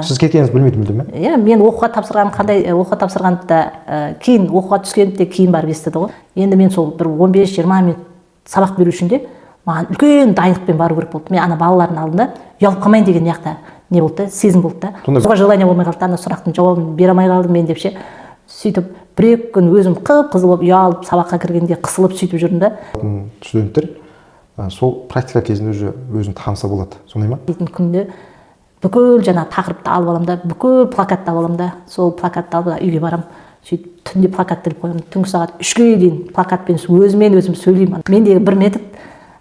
Сіз кеткеніңізді білмейді мүлдем, иә? Мен оқуға тапсырған, қандай оқуға тапсырғанды да кейін оқуға түскенде де кейін барып естіді ғой. Енді мен сол бір 15-20 минут сабақ беру үшін де маған үлкен дайындықпен бару керек болды. Мен ана балалардың алдында ұялып қалмайын деген не болды да, сезім болды да. Соға желание болмай қалды, ана сұрақтың жауабын бере алмай қалдым мен деп ше. Сөйтіп бір-екі күн өзім қып-қызыл болып ұялып, сабаққа кіргенде қысылып сөйтіп жүрдім да. Студенттер сол практика кезінде уже өзін таныса болады, сондай ма? Дейтін күнде бүкіл жаңа тақырыпты алып аламын да, бүкіл плакатты алып аламын да, сол плакатты алып үйге барамын. Сөйтіп түнде плакат іліп қоямын. Түнгі сағат 3-ге дейін плакатпен өзім сөйлеймін. Мендегі бір метод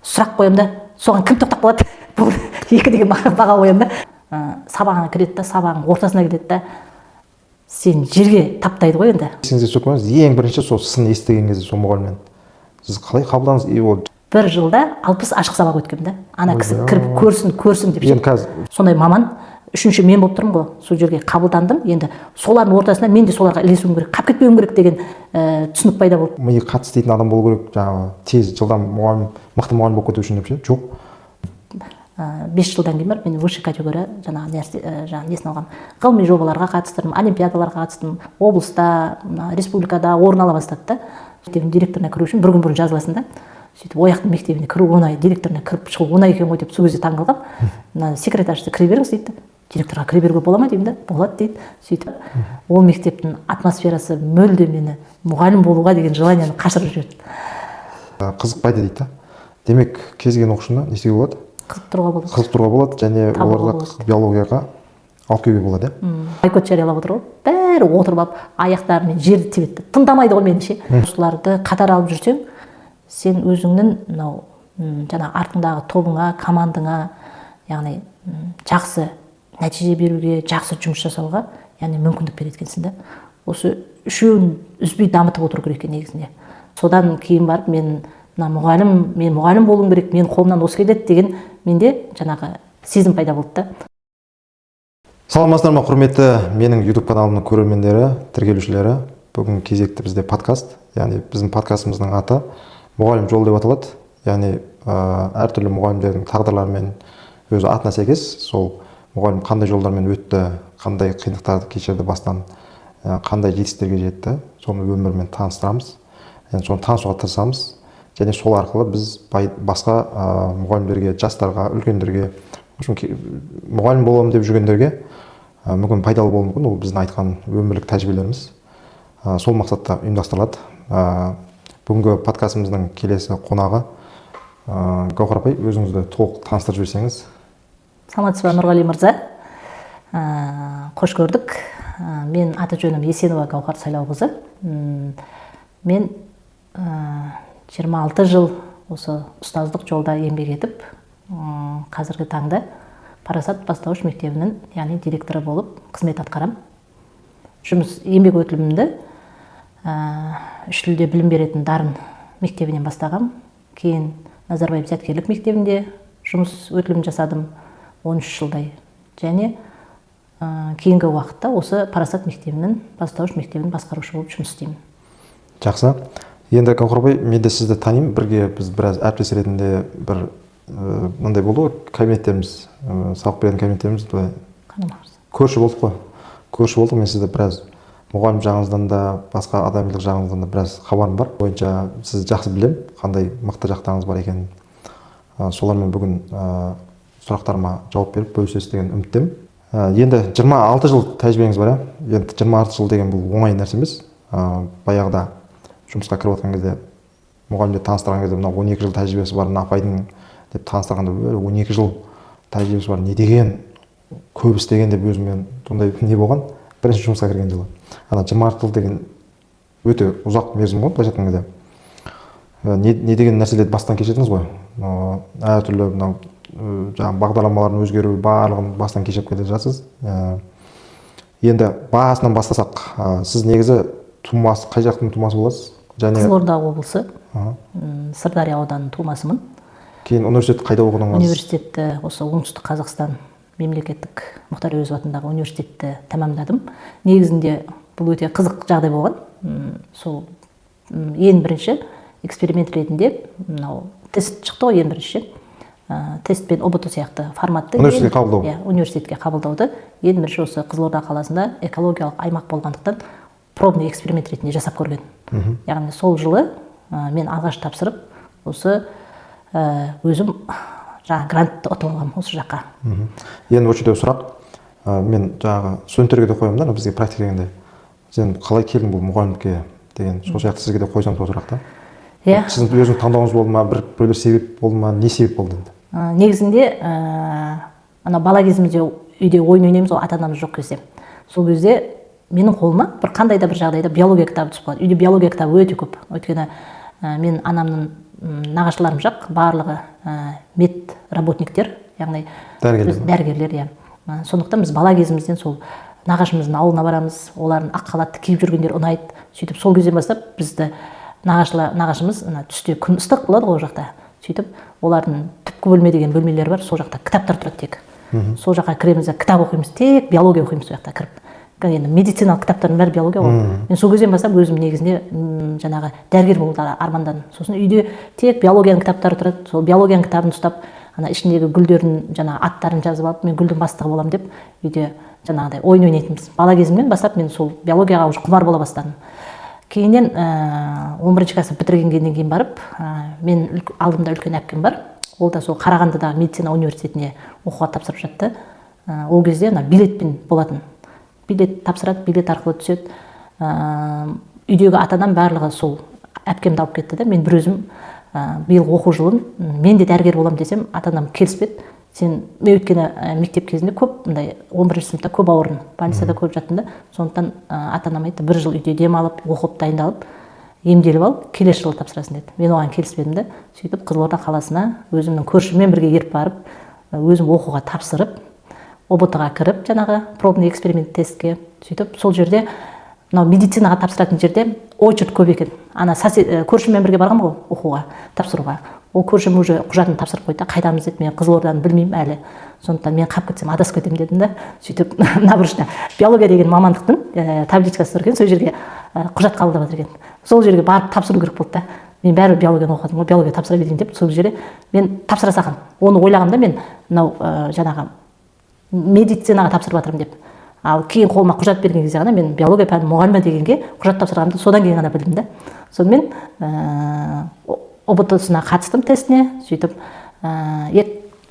сұрақ қоямын да, соған кім тоқтап қалады? Бұл 2 деген баға қоямын да. Сабағына кіреді да, сабағының ортасына келеді да, сен жерге таптайды ғой енді. Сізге сөкмеңіз, ең бірінші сол сын естіген кезде сол мұғалімнен сіз қалай қабылдаңыз? Бір жылда 60 ашық сабақ өткем да. Ана кісі кіріп көрсін деп ше. Сондай маман, 3-ші мен болып тұрмын ғой, сол жерге қабылдандым. Енді солардың ортасында мен де соларға ілесуім керек, қап кетпеуім керек деген түсінік пайда болды. Миы қатты істейтін адам болу керек, жаңағы тез жылдам мұғалім, мықты мұғалім болып кету үшін деп ше? Жоқ. 5 жылдан кейін барып мен высший категория жаңағы несін алғам. Ғылыми жобаларға қатыстырдым, олимпиадаларға қатыстым, облыста, республикада орын ала бастады да. Мектептің директорына кіру үшін бір күн бұрын жазыласың да. Сөйтіп ояқтың мектебіне кіру оңай, директорына кіріп шығу оңай екен ғой деп сол кезде таңғалдым. Мына секретаршысы кіре беріңіз дейді. Директорға кіре беруге бола ма деймін да. Болады дейді. Сөйтіп ол мектептің атмосферасы мүлде мені мұғалім болуға деген желаниені қашырып жіберді. Қызықпайды дейді да. Демек кез келген оқушыны не істеуге болады? Қызықтыруға болады және оларға биологияға алып келуге болады. Бойкот жариялап отыр ғой. Бәрі отырып алып аяқтарымен жерді тебетті. Тыңдамайды ғой мені ше. Осыларды қатар алып жүрсең, сен өзіңнің мынау жаңа артыңдағы тобыңа, командаңа, яғни жақсы нәтиже беруге, жақсы жұмыс жасауға, яғни мүмкіндік береді екенсің да. Осы үшеуін үзбей дамытып отыру керек екен негізінде. Содан кейін барып мен мұғалім болуым керек, мен қолымнан осы келеді деген менде жаңағы сезім пайда болды да. Саламатсыздар ма, құрметті менің YouTube каналымның көрермендері, тіркелушілері. Бүгін кезекті бізде подкаст, яғни біздің подкастымыздың аты мұғалім жолы деп аталады. Яғни әртүрлі мұғалімдердің тағдырларымен өз атына сәйкес сол мұғалім қандай жолдармен өтті, қандай қиындықтарды кешірді бастан, қандай жетістіктерге жетті, соны өмірмен таныстырамыз. Соны танысуға тырысамыз. Және сол арқылы біз басқа мұғалімдерге, жастарға, үлкендерге, мұғалім боламын деп жүргендерге мүмкін пайдалы болуы мүмкін. Ол біздің айтқан өмірлік тәжірибелеріміз сол мақсатта ұйымдастырылады. Бүгінгі подкастымыздың келесі қонағы Гаухар апай, өзіңізді толық таныстырып жіберсеңіз. Саламатсыз ба, Нұрғали мырза? Қош көрдік. Мен аты жөнім Есенова Гаухар Сайлауқызы. Мен 26 жыл осы ұстаздық жолда еңбек етіп, қазіргі таңда Парасат бастауыш мектебінің, яғни директоры болып қызмет атқарам. Еңбек өтілімімді 3 тілде білім беретін Дарын мектебінен бастағам. Кейін Назарбаев зияткерлік мектебінде жұмыс өтілім жасадым 13 жылдай. Және кейінгі уақытта осы Парасат мектебінің, бастауыш мектебінің басқарушы болып жұмыс істеймін. Жақсы. Енді Гаухар апай, мен де сізді танимын. Бірге біз біраз әріптес ретінде бір мынандай болды ғой, кабинеттеріміз, сабақ беретін кабинеттеріміз көрші болдық қой. Көрші болдық, мен сізді біраз мұғалім жағыңыздан да, басқа адамдық жағыңыздан да біраз хабарым бар. Бойынша сізді жақсы білем, қандай мықты жақтарыңыз бар екенін. Солармен бүгін сұрақтарыма жауап беріп бөлісесіз деген үміттемін. Енді 26 жыл тәжірибеңіз бар, енді 26 жыл деген бұл оңай нәрсе емес. Баяғыда жұмысқа кіріп отқан кезде, мұғалімді таныстырған кезде, мына 12 жыл тәжірибесі бар, апайдың деп таныстырғанда 12 жыл тәжірибесі бар, не деген, көп істеген деп өзіммен сондай не болған, бірінші жұмысқа кірген жылы. Ана 26 жыл деген өте ұзақ мерзім ғой, былайша айтқан кезде. Не деген нәрселерді бастан кешірдіңіз ғой. Әртүрлі бағдарламалардың өзгеруі барлығын бастан кешіріп келе жатсыз. Енді басынан бастасақ, сіз негізі қай жақтың тумасы боласыз? Қызылорда облысы, Сырдария ауданының тумасымын. Кейін университетті қайда оқыдыңыз? Университетті осы оңтүстік Қазақстан мемлекеттік Мұхтар Әуезов атындағы университетті тәмамдадым. Негізінде бұл өте қызық жағдай болған. Сол ең бірінші эксперимент ретінде тест шықты ғой ең бірінші. тест пен ұбт сияқты форматты университетке қабылдау. иә, университетке қабылдауды ең бірінші осы Қызылорда қаласында экологиялық аймақ болғандықтан пробный эксперимент ретінде жасап көрген. Яғни сол жылы мен алғаш тапсырып, осы өзім жаңағы грантты ұтып алғам осы жаққа. Енді осы жерде сұрақ, мен жаңағы студенттерге де қоямын да, бізге практика дегенде. Сен қалай келдің бұл мұғалімдікке деген, сол сияқты сізге де қойсам сол сұрақ та. Иә. Сіздің өзіңіз таңдауыңыз болды ма, біреулер себеп болды ма, не себеп болды енді? Негізінде ана бала кезімізде үйде ойын ойнаймыз ғой, ата-анамыз жоқ кезде. Сол кезде менің қолыма бір қандай да бір жағдайда биология кітабы түсіп қалады. Үйде биология кітабы өте көп. Өйткені мен анамның нағашыларым жақ барлығы мед работниктер, яғни дәрігерлер, иә. Сондықтан біз бала кезімізден сол нағашымыздың ауылына барамыз, олардың ақ халатты киіп жүргендер ұнайды. Сөйтіп сол кезден бастап бізді нағашымыз түсте күн ыстық болады ғой ол жақта. Сөйтіп олардың түпкі бөлме деген бөлмелері бар, сол жақта кітаптар тұрады тек. Сол жаққа кіреміз, кітап оқимыз, тек биология оқимыз сол жақта кіріп. Енді медициналық кітаптардың бәрі биология ғой. Мен сол кезден бастап өзім негізінде жаңағы дәрігер болуды армандадым. Сосын үйде тек биологияның кітаптары тұрады. Сол биологияның кітабын ұстап, ана ішіндегі гүлдердің жаңағы аттарын жазып алып, мен гүлдің бастығы боламын деп үйде жаңағыдай ойын ойнайтынбыз. Бала кезімнен бастап мен сол биологияға уже құмар бола бастадым. Кейіннен 11-ші класс бітіргеннен кейін барып, мен алдымда үлкен әпкем бар. Ол да сол Қарағандыдағы медицина университетіне оқуға тапсырып жатты. Ол кезде билетпен болатын. Билет тапсырады, билет арқылы түседі. Үйдегі ата-анам барлығы сол әпкемді алып кетті де, мен бір өзім биыл оқу жылын мен де дәрігер боламын десем, ата-анам келіспеді. Мен өйткені мектеп кезінде көп, 11-ші сыныпта көп ауырдым, больницада көп жаттым да. Сондықтан ата-анам айтты, бір жыл үйде демалып, оқып, дайындалып, емделіп алып, келесі жылы тапсырасың деді. Мен оған келіспедім де. Сөйтіп Қызылорда қаласына өзімнің көршіммен бірге еріп барып, өзім оқуға тапсырып, ұбт-ға кіріп, жаңағы пробный эксперимент тестке. Сөйтіп сол жерде медицинаға тапсыратын жерде очередь көп екен. Көршіммен бірге барғам ғой оқуға, тапсыруға. Ол көршім уже құжатын тапсырып қойды, қайдамыз деді, мен Қызылорданы білмеймін әлі. Сондықтан мен қап кетсем адасып кетемін дедім да. Сөйтіп набұрышта биология деген мамандықтың табличкасы тұр екен, сол жерге құжат қабылдап жатыр екен. Сол жерге барып тапсыру керек болды да. Мен бәрібір биологияны оқыдым, биология тапсыра берейін деп, сол жерде мен тапсыра салғам. Оны ойлағанда мен мынау жаңағы медицинаға тапсырып жатырмын деп. Ал кейін қолыма құжат берген кезде ғана мен биология пәні мұғалімі дегенге құжат тапсырғанымды содан кейін ғана білдім да. Сонымен ұбт-сына қатыстым тестіне, сөйтіп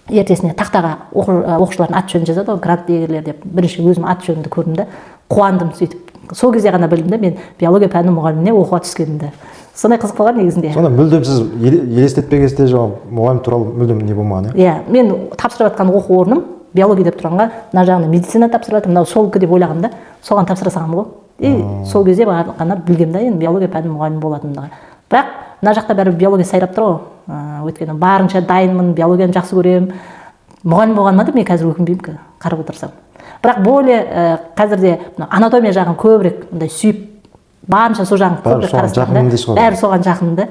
ертесіне тақтаға оқушылардың ат жөнін жазады ғой, грант иегерлері деп. Бірінші өзім ат жөнімді көрдім да, қуандым сөйтіп. Сол кезде ғана білдім да, мен биология пәні мұғаліміне оқуға түскенімді. Сондай қызық болған негізінде. Сонда мүлдем сіз елестетпеген кезде мұғалім туралы мүлдем не болмаған, иә? Иә, мен тапсырып жатқан оқу орным биология деп тұрғанға, мына жағында медицина тапсырып жатырмын, мынау солкі деп ойлағам да, соған тапсыра салғам ғой. Сол кезде ғана білгем да, енді биология пәні мұғалімі болатындығы. Бірақ мына жақта бәрібір биология сайрап тұр ғой. Өйткені барынша дайынмын, биологияны жақсы көремін. Мұғалім болғаныма да мен қазір өкінбеймін, қарап отырсам. Бірақ более қазірде анатомия жағын көбірек сүйіп, барынша сол жағын көбірек қарастырдым да. Бәрі соған жақын да.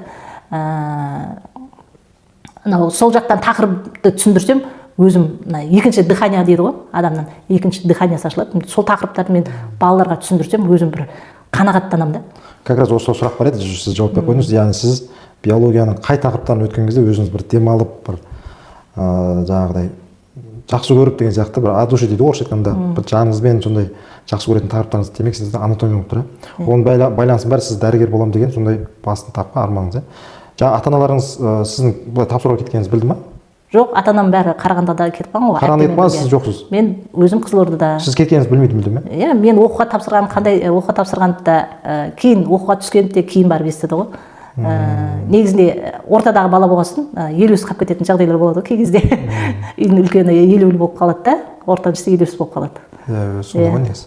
Сол жақтан тақырыпты түсіндірсем, өзім екінші дыхания дейді ғой, адамнан екінші дыхания ашылады. Сол тақырыптарды мен балаларға түсіндірсем, өзім бір қанағаттанамын да. Как раз осы сұрақ бар еді, сіз жауап беріп қойдыңыз. Яғни сіз биологияның қай тақырыптарын өткен кезде өзіңіз бір демалып, бір жаңағыдай жақсы көріп деген сияқты, бір от души дейді ғой орысша айтқанда, бір жаныңызбен сондай жақсы көретін тақырыптарыңыз, демек сізде анатомия болып тұр. Оның байланысы бәрі сіз дәрігер боламын деген сондай басын тапқан арманыңыз. Жаңа ата-аналарыңыз сіздің былай тапсыруға кеткеніңізді білді ма? Жоқ, ата-анам бәрі Қарағандыда кетіп қалған ғой. Қарағандыда кетіп қалған, сіз жоқсыз? Мен өзім Қызылордада. Сіз кеткеніңізді білмейді мүлдем, иә? Иә, мен оқуға тапсырған, қандай оқуға тапсырғанды да кейін оқуға түскенде кейін барып естіді ғой. Негізінде ортадағы бала болғасын, елеусіз қалып кететін жағдайлар болады ғой кей кезде. Үйдің үлкені елеулі болып қалады да, ортаншысы елеусіз болып қалады. Иә, сондай ғой негізі.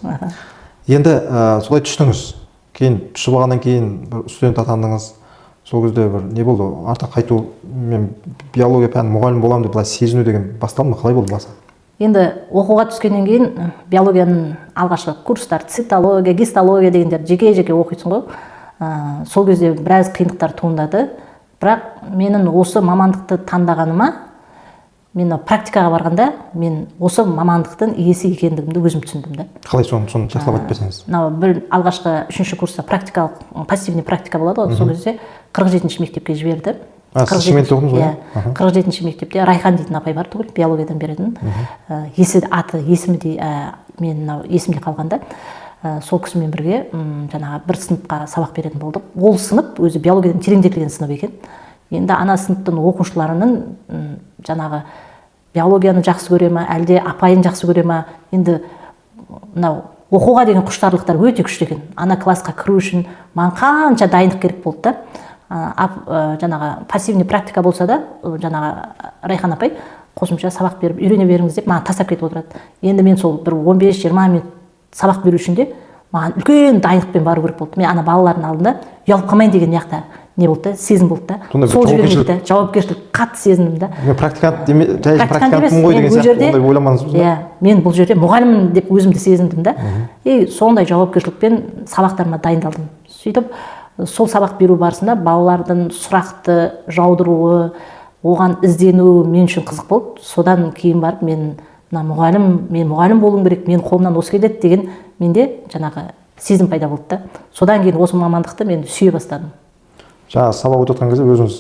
Енді солай түстіңіз. Кейін түсіп алғаннан кейін студент атандыңыз. Сол кезде бір не болды? Арта қайту, мен биология пәні мұғалім боламын деп былай сезіну деген басталды ма? Қалай болды басы? Енді оқуға түскеннен кейін биологияның алғашқы курстар, цитология, гистология дегендер жеке-жеке оқисың ғой. Сол кезде біраз қиындықтар туындады. Бірақ менің осы мамандықты таңдағаныма, мен практикаға барғанда, мен осы мамандықтың иесі екендігімді өзім түсіндім да. Қалай соны жақсылап айтып берсеңіз? Бір алғашқы 3-ші курста пассивный практика болады ғой. Сол кезде 47-ші мектепке жіберді. Сіз Шымкентте оқыдыңыз ғой? Иә, 47-ші мектепте Райхан дейтін апай бар түгіл, биологиядан беретін. Есімі де мен есімде қалғанда. Сол кісімен бірге жаңағы бір сыныпқа сабақ беретін болдық. Ол сынып өзі биологиядан тереңдетілген сынып екен. Енді ана сыныптың оқушыларының жаңағы биологияны жақсы көре ма, әлде апайын жақсы көре ма, енді мынау оқуға деген құштарлықтар өте күшті екен. Ана классқа кіру үшін маған қанша дайындық керек болды да. Жаңағы пассивный практика болса да, жаңағы Райхан апай қосымша сабақ беріп үйрене беріңіз деп маған тастап кетіп отырады. Енді мен сол бір 15-20 минут сабақ беру үшін де маған үлкен дайындықпен бару керек болды. Мен ана балалардың алдында ұялып қалмайын деген яқта не болды да, сезім болды да. Сол жібермейді, жауапкершілік қатты сезіндім да. Мен практикантпын ғой деген сияқты ондай ойламадыңыз ба? Иә, мен бұл жерде мұғаліммін деп өзімді сезіндім да. И сондай жауапкершілікпен сабақтарыма дайындалдым. Сөйтіп сол сабақ беру барысында балалардың сұрақты жаудыруы, оған іздену мен үшін қызық болды. Содан кейін барып мен мұғалім болуым керек, мен қолымнан осы келеді деген менде жаңағы сезім пайда болды да. Содан кейін осы мамандықты мен сүйе бастадым. Жаңа сабақ өтіп жатқан кезде өзіңіз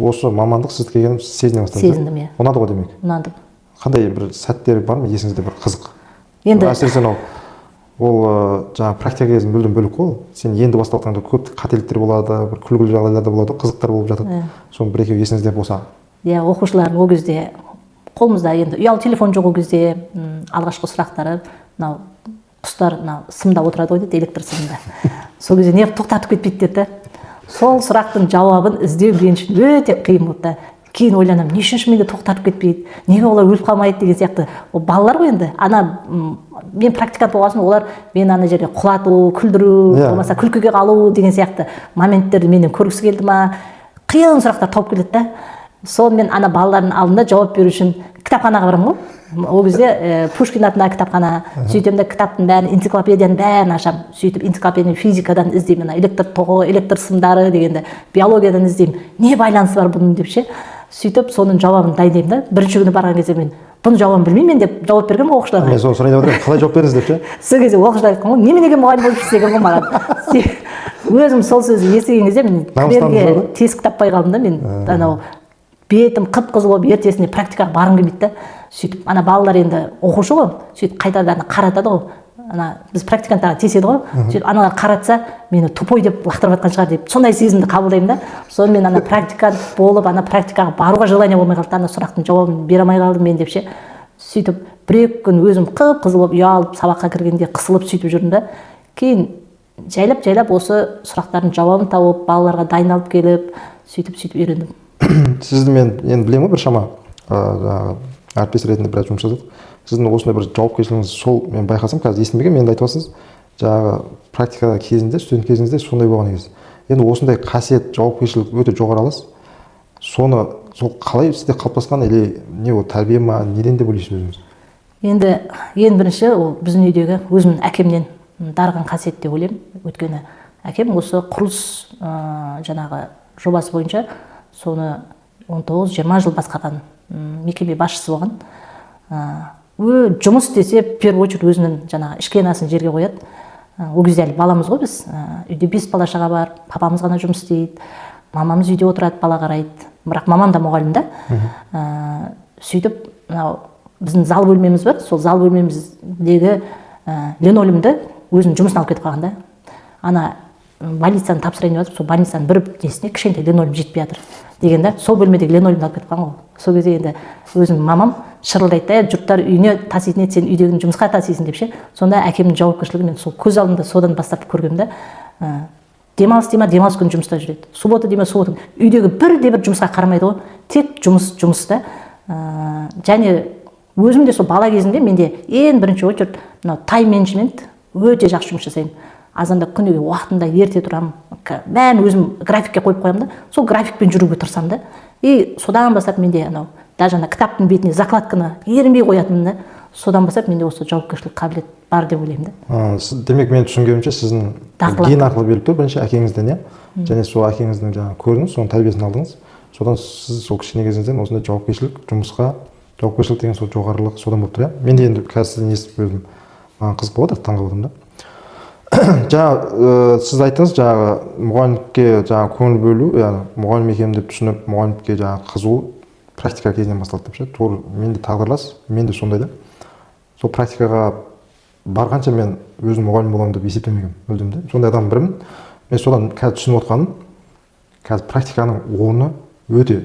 осы мамандық сіздікі екенін сезіне бастадыңыз. Сезіндім, иә. Ұнады ғой демек. Ұнады. Қандай бір сәттер бар ма есіңізде бір қызық? Енді әсіресе ол жаңа практика кезін мүлдем бөлек қой. Сен енді бастап жатқанда көп қателіктер болады, бір күлкілі жағдайлар да болады, қызықтар болып жатады. Соның бір екеуі есіңізде болса. Иә, оқушылардың ол кезде қолымызда енді ұялы телефон жоқ ол кезде алғашқы сұрақтары мынау құстар сымда отырады ғой дейді, электр сымда. Сол кезде неғып тоқтатып кетпейді деді. Сол сұрақтың жауабын іздеу мен үшін өте қиын болды. Кейін ойланамын, не үшін менде тоқтатып кетпейді, неге олар өліп қалмайды деген сияқты. Ол балалар ғой енді. Мен практикант болған соң олар мен ана жерде құлату, күлдіру, болмаса күлкіге қалу деген сияқты моменттерді менен көргісі келді ма, қиын сұрақтар тауып келеді да. Соны мен ана балалардың алдында жауап беру үшін кітапханаға барамын ғой. Ол кезде Пушкин атындағы кітапхана, сөйтем де кітаптың бәрін, энциклопедияның бәрін ашамын. Сөйтіп энциклопедияны физикадан іздеймін, электр тоғы, электр сымдары дегенде, биологиядан іздеймін. Не байланысы бар бұның деп ше. Сөйтіп соның жауабын дайындаймын да. Бірінші күні барған кезде мен бұның жауабын білмеймін мен деп жауап бергенмін оқушыларға. Мен соны сұрайын деп отырмын, қалай жауап бердіңіз деп ше. Сол кезде оқушылар айтқан ғой, неменеге мұғалім болып жүрсіз деген ғой маған. Өзім сол сөзді естіген кезде мен кірерге тесік таппай қалдым да. Мен анау бетім қып-қызыл болып ертесіне практикаға барғым келмейді да. Сөйтіп ана балалар енді оқушы ғой, сөйтіп қайтадан қаратады ғой. Біз практиканттарға тиіседі ғой. Сөйтіп аналар қаратса, мені тупой деп лақтырып жатқан шығар деп сондай сезімді қабылдаймын да. Сонымен ана практикант болып, ана практикаға баруға желание болмай қалды. Ана сұрақтың жауабын бере алмай қалдым мен деп ше. Сөйтіп бір-екі күн өзім қып-қызыл болып ұялып, сабаққа кіргенде қысылып сөйтіп жүрдім да. Кейін жайлап осы сұрақтардың жауабын тауып, балаларға дайындалып келіп, сөйтіп үйрендім. Сізді мен енді білемін ғой біршама әріптес ретінде біраз жұмыс жасадық. Сіздің осындай бір жауапкершілігіңіз сол мен байқасам, қазір естімеген, мен де айтып отырсыз. Жаңағы практика кезінде, студент кезіңізде сондай болған екенсіз. Енді осындай қасиет, жауапкершілік өте жоғары аласыз. Соны сол қалай сізде қалыптасқан, или не ол тәрбие ма, неден деп ойлайсыз өзіңіз? Енді ең бірінші ол біздің үйдегі өзімнің әкемнен дарыған қасиет деп ойлаймын. Өйткені әкем осы құрылыс жаңағы жобасы бойынша соны 19-20 жыл басқарған мекеме басшысы болған. Жұмыс десе, первую очередь өзінің жаңағы ішкі анасын жерге қояды. Ол кезде әлі баламыз ғой біз. Үйде 5 бала шаға бар, папамыз ғана жұмыс істейді. Мамамыз үйде отырады, бала қарайды. Бірақ мамам да мұғалім да. Сөйтіп, біздің зал бөлмеміз бар. Сол зал бөлмеміздегі линолеумды өзінің жұмысын алып кетіп қалған да. Ана больницаны тапсырайын деп жатыр, сол больницаның бір несіне кішкентай линолеум жетпей жатыр деген да. Сол бөлмедегі линолеумды алып кетіп қалған ғой. Сол кезде енді өзім мамам шырылдайды, жұрттар үйіне таситын еді, сен үйдегі жұмысқа тасисың деп ше. Сонда әкемнің жауапкершілігін мен сол көз алдымда содан бастап көргем да. Демалыс күні жұмыста жүреді. Суббота суббота. Үйдегі бір жұмысқа қарамайды ғой. Тек жұмыс да. Және өзім де сол бала кезімде менде ең бірінші очередь тайм-менеджмент өте жақсы жұмыс жасаймын. Азанда күніге уақытында ерте тұрамын. Бәрін өзім графикке қойып қоямын да. Сол графикпен жүруге тырысамын да. И содан бастап менде даже кітаптың бетіне закладканы ерінбей қоятынмын да. Содан бастап менде осы жауапкершілік қабілет бар деп ойлаймын да. Демек мен түсінгенімше сіздің ген арқылы беріліп тұр бірінші әкеңізден, иә. Және сол әкеңіздің жаңағы көрдіңіз, соның тәрбиесін алдыңыз. Содан сіз сол кішкене кезіңізден осындай жауапкершілік, жұмысқа жауапкершілік деген сол жоғарылық содан болып тұр, иә. Мен де енді қазір сізден естіп көрдім. Маған қызық болып отыр, таңғалып отырмын да. жаңа сіз айттыңыз жаңағы мұғалімдікке жаңағы көңіл бөлу, яғни мұғалім екенмін деп түсініп мұғалімдікке жаңағы қызу практика кезінен басталды деп ше. Тура мен де тағдырлас, мен де сондай да. Сол практикаға барғанша мен өзім мұғалім боламын деп есептемегенмін мүлдем де. Сондай адам бірімін. Мен содан қазір түсініп отқаным, қазір практиканың орны өте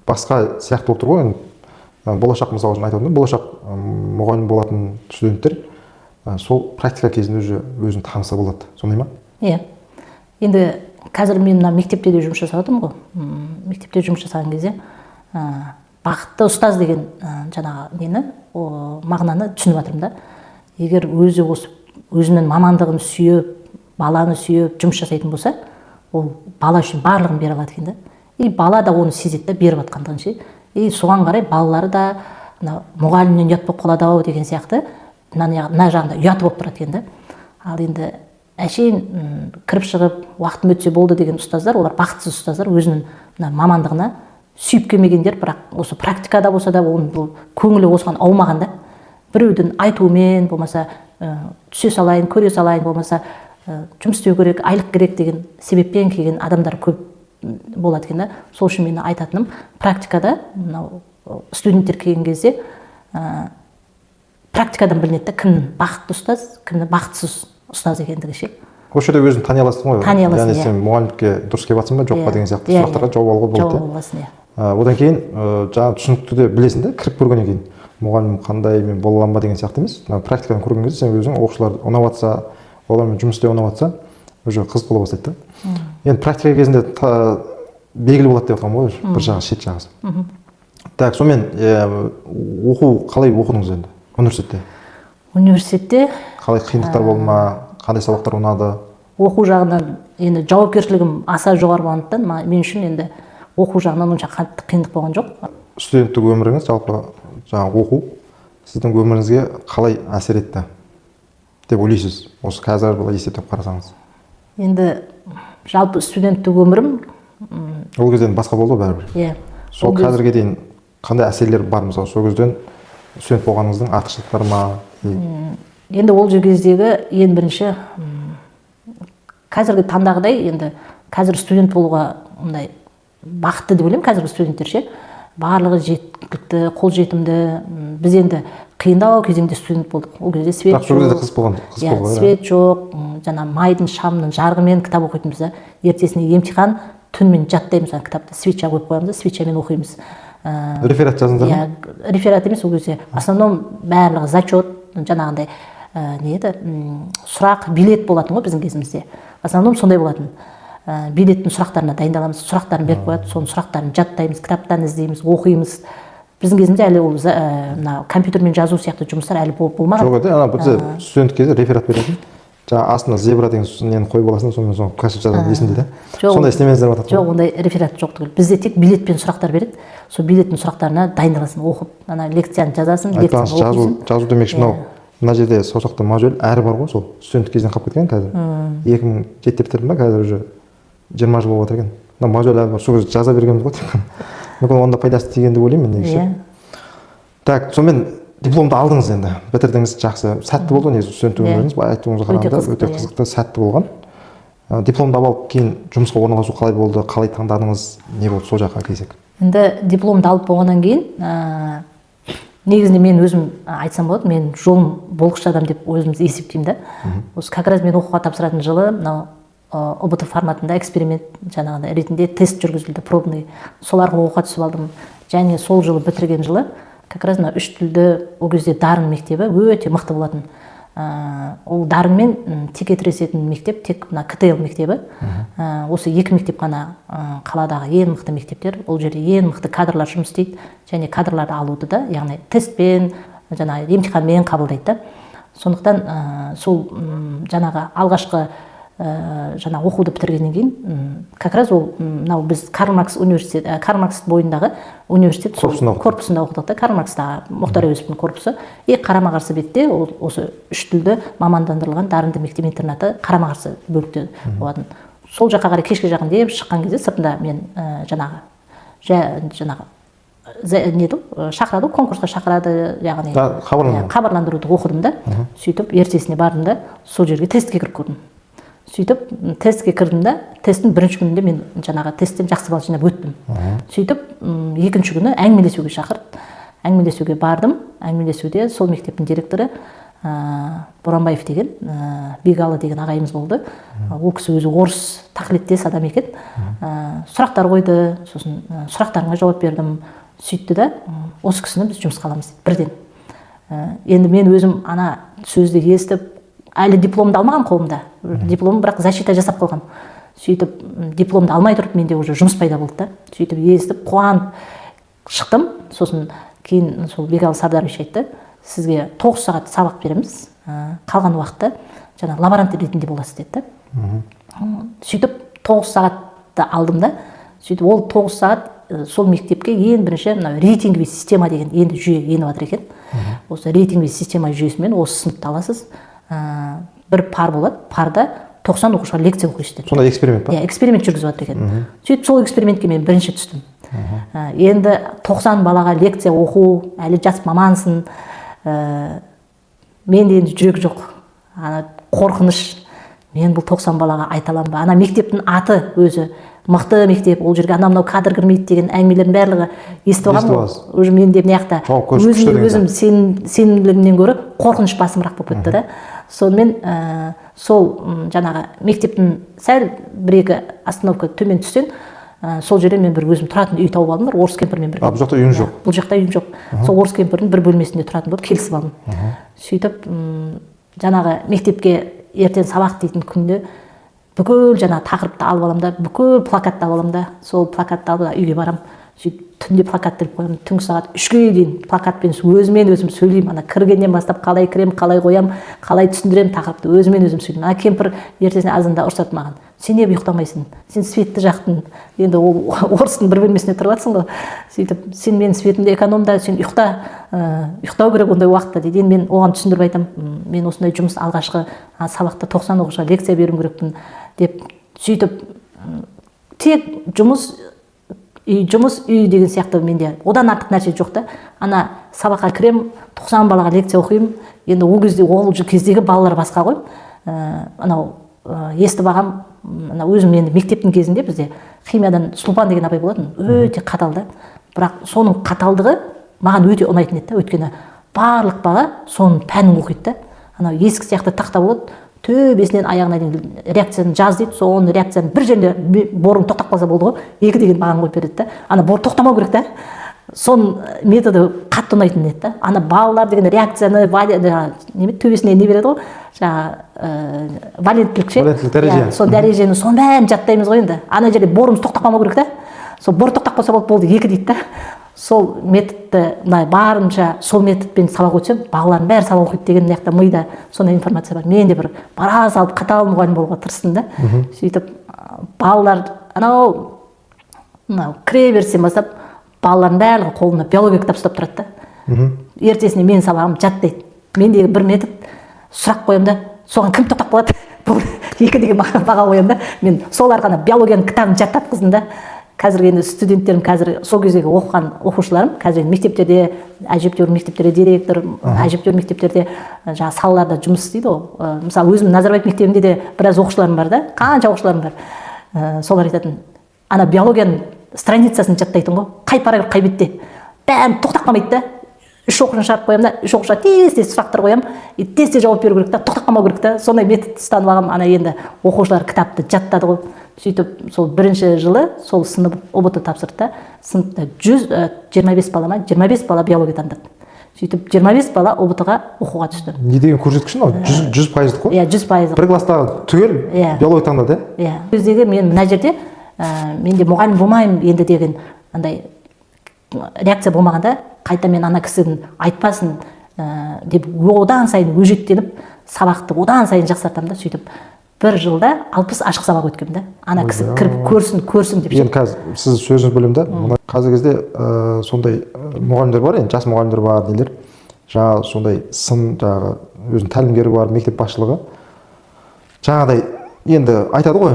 басқа сияқты болып тұр ғой. Болашақ мысалы үшін айтып отырмын, болашақ мұғалім болатын студенттер сол практика кезінде өзін таныса болады. Сондай ма? Иә. Енді қазір мен мына мектепте де жұмыс жасап отырмын ғой. Мектепте жұмыс жасаған кезде бақытты ұстаз деген жаңағы нені, мағынаны түсініп жатырмын да. Егер өзінің мамандығын сүйіп, баланы сүйіп жұмыс жасайтын болса, ол бала үшін барлығын бере алады екен да. И бала да оны сезеді да, беріп жатқандығын ше. И соған қарай балалары да мұғалімнен ұят болып қалады ау деген сияқты мына жағында ұяты болып тұрады екен да. Ал енді әшейін кіріп шығып уақытым өтсе болды деген ұстаздар, олар бақытсыз ұстаздар, өзінің мамандығына сүйіп келмегендер, бірақ осы практикада болса да оның көңілі осыған аумаған да. Біреудің айтуымен, болмаса түсе салайын, көре салайын, болмаса жұмыс істеу керек, айлық керек деген себеппен келген адамдар көп болады екен да. Сол үшін мен айтатыным, практикада студенттер келген кезде практикадан білінеді да, кім бақытты ұстаз, кімді бақытсыз ұстаз екендігі ше. Осы жерде өзің тани аласың ғой. Тани аласың, яғни сен мұғалімдікке дұрыс келіп жатсың ба, жоқ па деген сияқты сұрақтарға жауап алуға болады. Жауап аласың, иә. Одан кейін жаңа түсінікті де білесің да, кіріп көргеннен кейін мұғалім қандай, мен бола аламын ба деген сияқты емес. Практиканы көрген кезде сен өзің оқушылар ұнап жатса, олармен жұмыс істеу ұнап жатса, уже қызық бола бастайды да. Енді практика кезінде белгілі болады деп жатқанмын ғой, бір жағы шет жағасы. Так, сонымен оқу қалай оқыдыңыз енді университетте? Университетте қалай қиындықтар болды ма, қандай сабақтар ұнады? Оқу жағынан енді жауапкершілігім аса жоғары болғандықтан мен үшін енді оқу жағынан онша қатты қиындық болған жоқ. Студенттік өміріңіз, жалпы жаңағы оқу сіздің өміріңізге қалай әсер етті деп ойлайсыз? Осы қазір былай есептеп қарасаңыз. Енді жалпы студенттік өмірім ол кезден басқа болды бәрібір. Иә. Сол қазірге дейін қандай әсерлер бар мысалы сол кезден студент болғаныңыздың артықшылықтары ма? Енді ол кездегі ең бірінші қазіргі таңдағыдай енді қазір студент болуға ондай бақытты деп ойлаймын қазіргі студенттер ше. Барлығы жеткілікті, қолжетімді. Біз енді қиындау кезеңде студент болдық. Ол кезде свет жоқ. Сол кезде қыз болған. Свет жоқ, жаңа майдың шамның жарығымен кітап оқитынбыз да. Ертесіне емтихан, түнімен жаттаймыз кітапты, свеча қойып қоямыз да, свечамен оқимыз. Реферат жазыңыздар ма? Иә, реферат емес ол кезде. Основном барлығы зачет, жаңағындай сұрақ, билет болатын ғой біздің кезімізде. Основном сондай болатын. Билеттің сұрақтарына дайындаламыз, сұрақтарын беріп қояды, соның сұрақтарын жаттаймыз, кітаптан іздейміз, оқимыз. Біздің кезімізде әлі ол компьютермен жазу сияқты жұмыстар әлі болмаған. Жоқ еді, бізде студент кезде реферат беретін. Жаңа астына зебра деген нені қойып аласың, сонымен соны көшіп жазған есімде да. Сондай істемеңіздер ме? Жоқ, ондай реферат жоқ түгіл. Бізде тек билетпен сұрақтар береді. Сол билеттің сұрақтарына дайындаласың, оқып, лекцияны жазасың, лекцияны оқисың. Жазу демекші мына жерде саусақта модуль әрі бар ғой, сол студент кезінен қалып кеткен қазір. 2007 деп бітірдім ба, қазір уже 20 жыл болып жатыр екен. Мына модуль әлі бар, сол кезде жаза бергенбіз ғой тек қана. Мүмкін онда пайдасы тиген деп ойлаймын мен негізі. Так, сонымен дипломды алдыңыз енді, бітірдіңіз, жақсы, сәтті болды негізі студенттік өміріңіз, айтуыңызға қарағанда өте қызықты, сәтті болған. Дипломды алып кейін жұмысқа орналасу қалай болды, қалай таңдадыңыз, не болды, сол жаққа келсек? Енді дипломды алып болғаннан кейін, негізінде мен өзім айтсам болады, мен жолым болғыш адам деп өзімді есептеймін да. Осы как раз мен оқуға тапсыратын жылы мынау ОБТ форматында эксперимент жаңағыдай ретінде тест жүргізілді, пробный. Сол арқылы оқуға түсіп алдым. Және сол жылы бітірген жылы как раз мына 3 тілді ол кезде Дарын мектебі өте мықты болатын. Ол Дарынмен теке тіресетін мектеп, тек мына КТЛ мектебі. Осы 2 мектеп қана қаладағы ең мықты мектептер. Ол жерде ең мықты кадрлар жұмыс істейді, және кадрларды алуды да, яғни тестпен, жаңағы емтиханмен қабылдайды да. Сондықтан сол жаңағы алғашқы жаңа оқуды бітіргеннен кейін как раз ол мынау біз Карл Маркс бойындағы университет корпусында оқыдық та, Карл Маркстағы Мұхтар Әуезовтің корпусы. Қарама қарсы бетте осы 3 тілді мамандандырылған дарынды мектеп интернаты қарама қарсы бөлікте болатын. Сол жаққа қарай кешке жақын деп шыққан кезде сыртында мен жаңағы неді шақырады, конкурсқа шақырады, яғни хабарландыруды оқыдым да. Сөйтіп ертесіне бардым да, сол жерге тестке кіріп көрдім. Сөйтіп тестке кірдім да, тесттің бірінші күнінде мен жаңағы тесттен жақсы балл жинап өттім. Сөйтіп екінші күні әңгімелесуге шақырды. Әңгімелесуге бардым. Әңгімелесуде сол мектептің директоры Боранбаев деген, Бегалы деген ағайымыз болды. Ол кісі өзі орыс тақылеттес адам екен. Сұрақтар қойды, сосын сұрақтарыңа жауап бердім. Сөйтті да, осы кісіні біз жұмысқа аламыз бірден. Енді мен өзім ана сөзді естіп, әлі дипломды алмаған қолымда. Диплом бірақ защита жасап қалғам. Сөйтіп дипломды алмай тұрып менде уже жұмыс пайда болды да. Сөйтіп естіп, қуанып шықтым. Сосын кейін сол Бегалы Сардарович айтты, сізге 9 сағат сабақ береміз, қалған уақытта жаңа лаборант ретінде боласыз деді. Сөйтіп 9 сағатты алдым да. Сөйтіп ол 9 сағат сол мектепке ең бірінші рейтинговый система деген енді жүйе еніп жатыр екен. Осы рейтинговый система жүйесімен осы сыныпты аласыз. Бір пар болады, парда 90 оқушыға лекция оқисыз деді. Сонда эксперимент па? Эксперимент жүргізіп жатыр екен. Сөйтіп сол экспериментке мен бірінші түстім. Енді 90 балаға лекция оқу, әлі жас мамансың. Менде енді жүрек жоқ. Қорқыныш. Мен бұл 90 балаға айта аламын ба? Ана мектептің аты өзі мықты мектеп, ол жерге анау кадр кірмейді деген әңгімелердің барлығы естіп алғам. Уже менде мына жақта өзім сенімділігімнен гөрі қорқыныш басымырақ болып кетті да. Сонымен сол жаңағы мектептің сәл бір-екі остановка төмен түссең, сол жерден мен бір өзім тұратын үй тауып алдым, орыс кемпірмен бірге. Бұл жақта үйің жоқ? Бұл жақта үйім жоқ. Сол орыс кемпірдің бір бөлмесінде тұратын болып келісіп алдым. Сөйтіп жаңағы мектепке ертең сабақ дейтін күнде бүкіл жаңа тақырыпты алып аламын да, бүкіл плакатты алып аламын да, сол плакатты алып үйге барам. Сөйтіп түнде плакат іліп қоямын, түнгі сағат 3-ге дейін плакатпен өзімен өзім сөйлеймін. Ана кіргеннен бастап қалай кірем, қалай қоям, қалай түсіндірем тақырыпты, өзімен өзім сөйлеймін. Ана кемпір ертесіне азанда ұрсады маған. Сен не ұйықтамайсың? Сен светті жақтың. Енді ол орыстың бір бөлмесінде тұрып жатсың ғой. Сөйтіп сен менің светімді экономда, сен ұйықта, ұйықтау керек ондай уақытта дейді. Енді мен оған түсіндіріп айтамын. Мен осындай жұмыс алғашқы сабақта 90 оқушыға лекция беруім керекпін деп. Сөйтіп тек жұмыс үй деген сияқты менде одан артық нәрсе жоқ та. Ана сабаққа кірем, 90 балаға лекция оқимын. Енді ол кездегі балалар басқа ғой. Анау естіп ағам, өзім енді мектептің кезінде бізде химиядан Сұлпан деген апай болатын, өте қатал да. Бірақ соның қаталдығы маған өте ұнайтын еді. Өйткені барлық бала соның пәнін оқиды да. Анау есік сияқты тақта болады, төбесінен аяғына дейін реакцияны жаз дейді, соның реакцияны бір жерде борың тоқтап қалса болды ғой, 2 деген маған қойып береді да. Ана бор тоқтамау керек та. Соның методы қатты ұнайтын еді да. Ана балалар деген реакцияны төбесіне не береді ғой, жаңағы валенттілік ше. Валенттілік дәреже. Сол дәрежені соның бәрін жаттаймыз ғой енді. Ана жерде борымыз тоқтап қалмау керек та. Сол бор тоқтап қалса болды 2 дейді да. Сол методты барынша сол методпен сабақ өтсем, балалардың бәрі сабақ оқиды деген мына жақта мида сондай информация бар. Мен де бір бара салып қатал мұғалім болуға тырыстым да. Сөйтіп балалар анау кіре берсем бастап балалардың барлығы қолына биология кітап ұстап тұрады да. Ертесіне менің сабағым жаттайды. Мендегі бір метод сұрақ қоямын да, соған кім тоқтап қалады? Бұл 2 деген баға қоямын да. Мен сол арқаны биологияның кітабын жаттатқыздым да. Қазір енді студенттерім, қазір сол кездегі оқыған оқушыларым, қазір мектептерде, әжептәуір мектептерде директор, әжептәуір мектептерде жаңа салаларда жұмыс істейді ғой. Мысалы өзім Назарбаев мектебінде де біраз оқушыларым бар да, қанша оқушыларым бар. Солар айтатын, ана биологияның страницасын жаттайтын ғой, қай параграф қай бетте. Бәрін тоқтап қалмайды да. 3 оқушыны шығарып қоямын да, 3 оқушыға тез сұрақтар қоямын, тез жауап беру керек та, тоқтап қалмау керек та. Сондай метод ұстанып алғам. Ана енді оқушылар кітапты жаттады ғой. Сөйтіп сол бірінші жылы сол сынып ОБТ тапсырды да, сыныпта 25 бала ма, 25 бала биология таңдады. Сөйтіп 25 бала ОБТ-ға оқуға түсті. Не деген көрсеткіш мынау? 100% қой? Иә, 100%. Бір класстағы түгел биология таңдады, иә? Иә. Көздегі мен мына жерде менде мұғалім болмаймын енді деген андай реакция болмағанда, қайта мен ана кісінің айтпасын деп одан сайын өжеттеніп, сабақты одан сайын жақсартамын да. Сөйтіп бір жылда 60 ашық сабақ өткем да. Ана кісі кіріп көрсін деп. Енді қазір сіз сөзіңіз бөлем да. Қазір кезде сондай мұғалімдер бар, енді жас мұғалімдер бар нелер. Жаңағы сондай сын, жаңағы өзінің тәлімгері бар, мектеп басшылығы. Жаңағыдай енді айтады ғой,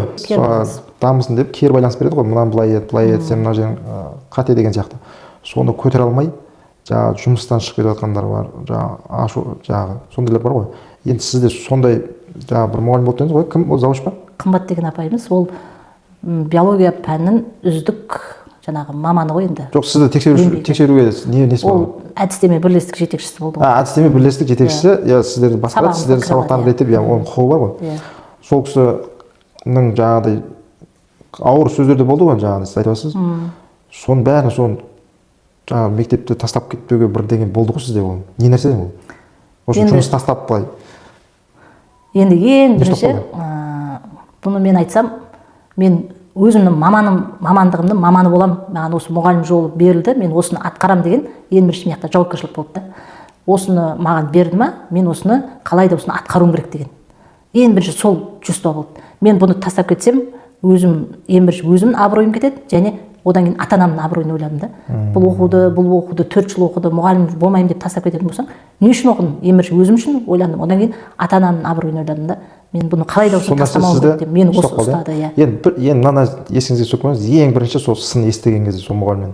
дамысын деп кері байланыс береді ғой. Мынаны былай ет, сен мына жерің қате деген сияқты. соны көтере алмай жаңағы жұмыстан шығып кетіп жатқандар бар, жаңағы сондайлар бар ғой. Енді сізде сондай жаңағы бір мұғалім болды дедіңіз ғой, кім ол, завуч па? Қымбат деген апайымыз, ол биология пәнінің үздік жаңағы маманы ғой енді. Жоқ, сізді тексеруге несі ол болды? әдістеме бірлестік жетекшісі болды ғой. Әдістеме бірлестік жетекшісі, я сіздерді басқарады, сіздердің сабақтарын реттеп, оның құқығы бар ғой. Сол кісінің жаңағыдай ауыр сөздерде болды ғой, жаңағыдай сіз айтып отырсыз. Соның бәрін жаңағы мектепті тастап кетпеуге бір деген болды ғой сізде, ол не нәрсе ол? Осы жұмыс тастап былай. Енді ең бірінші бұны мен айтсам, мен өзімнің мамандығымның маманы болам, маған осы мұғалім жолы берілді, мен осыны атқарам деген ең бірінші мені жауапкершілік болды да. Осыны маған берді ма, мен осыны қалайда осыны атқаруым керек деген. Ең бірінші сол чувство болды. Мен бұны тастап кетсем, ең бірінші өзімнің абыройым кетеді, және одан кейін ата-анамның абыройын ойладым да. Бұл оқуды 4 жыл оқуды, мұғалім болмаймын деп тастап кететін болсам, не үшін оқыдым? Ең бірінші өзім үшін ойладым, одан кейін ата-анамның абыройын ойладым да. Мен бұны қалай да осыны тастамауым керек деп, мені осы ұстады. Енді мынаны есіңізге түсіріп қойыңыз, ең бірінші сол сын естіген кезде сол мұғалімнен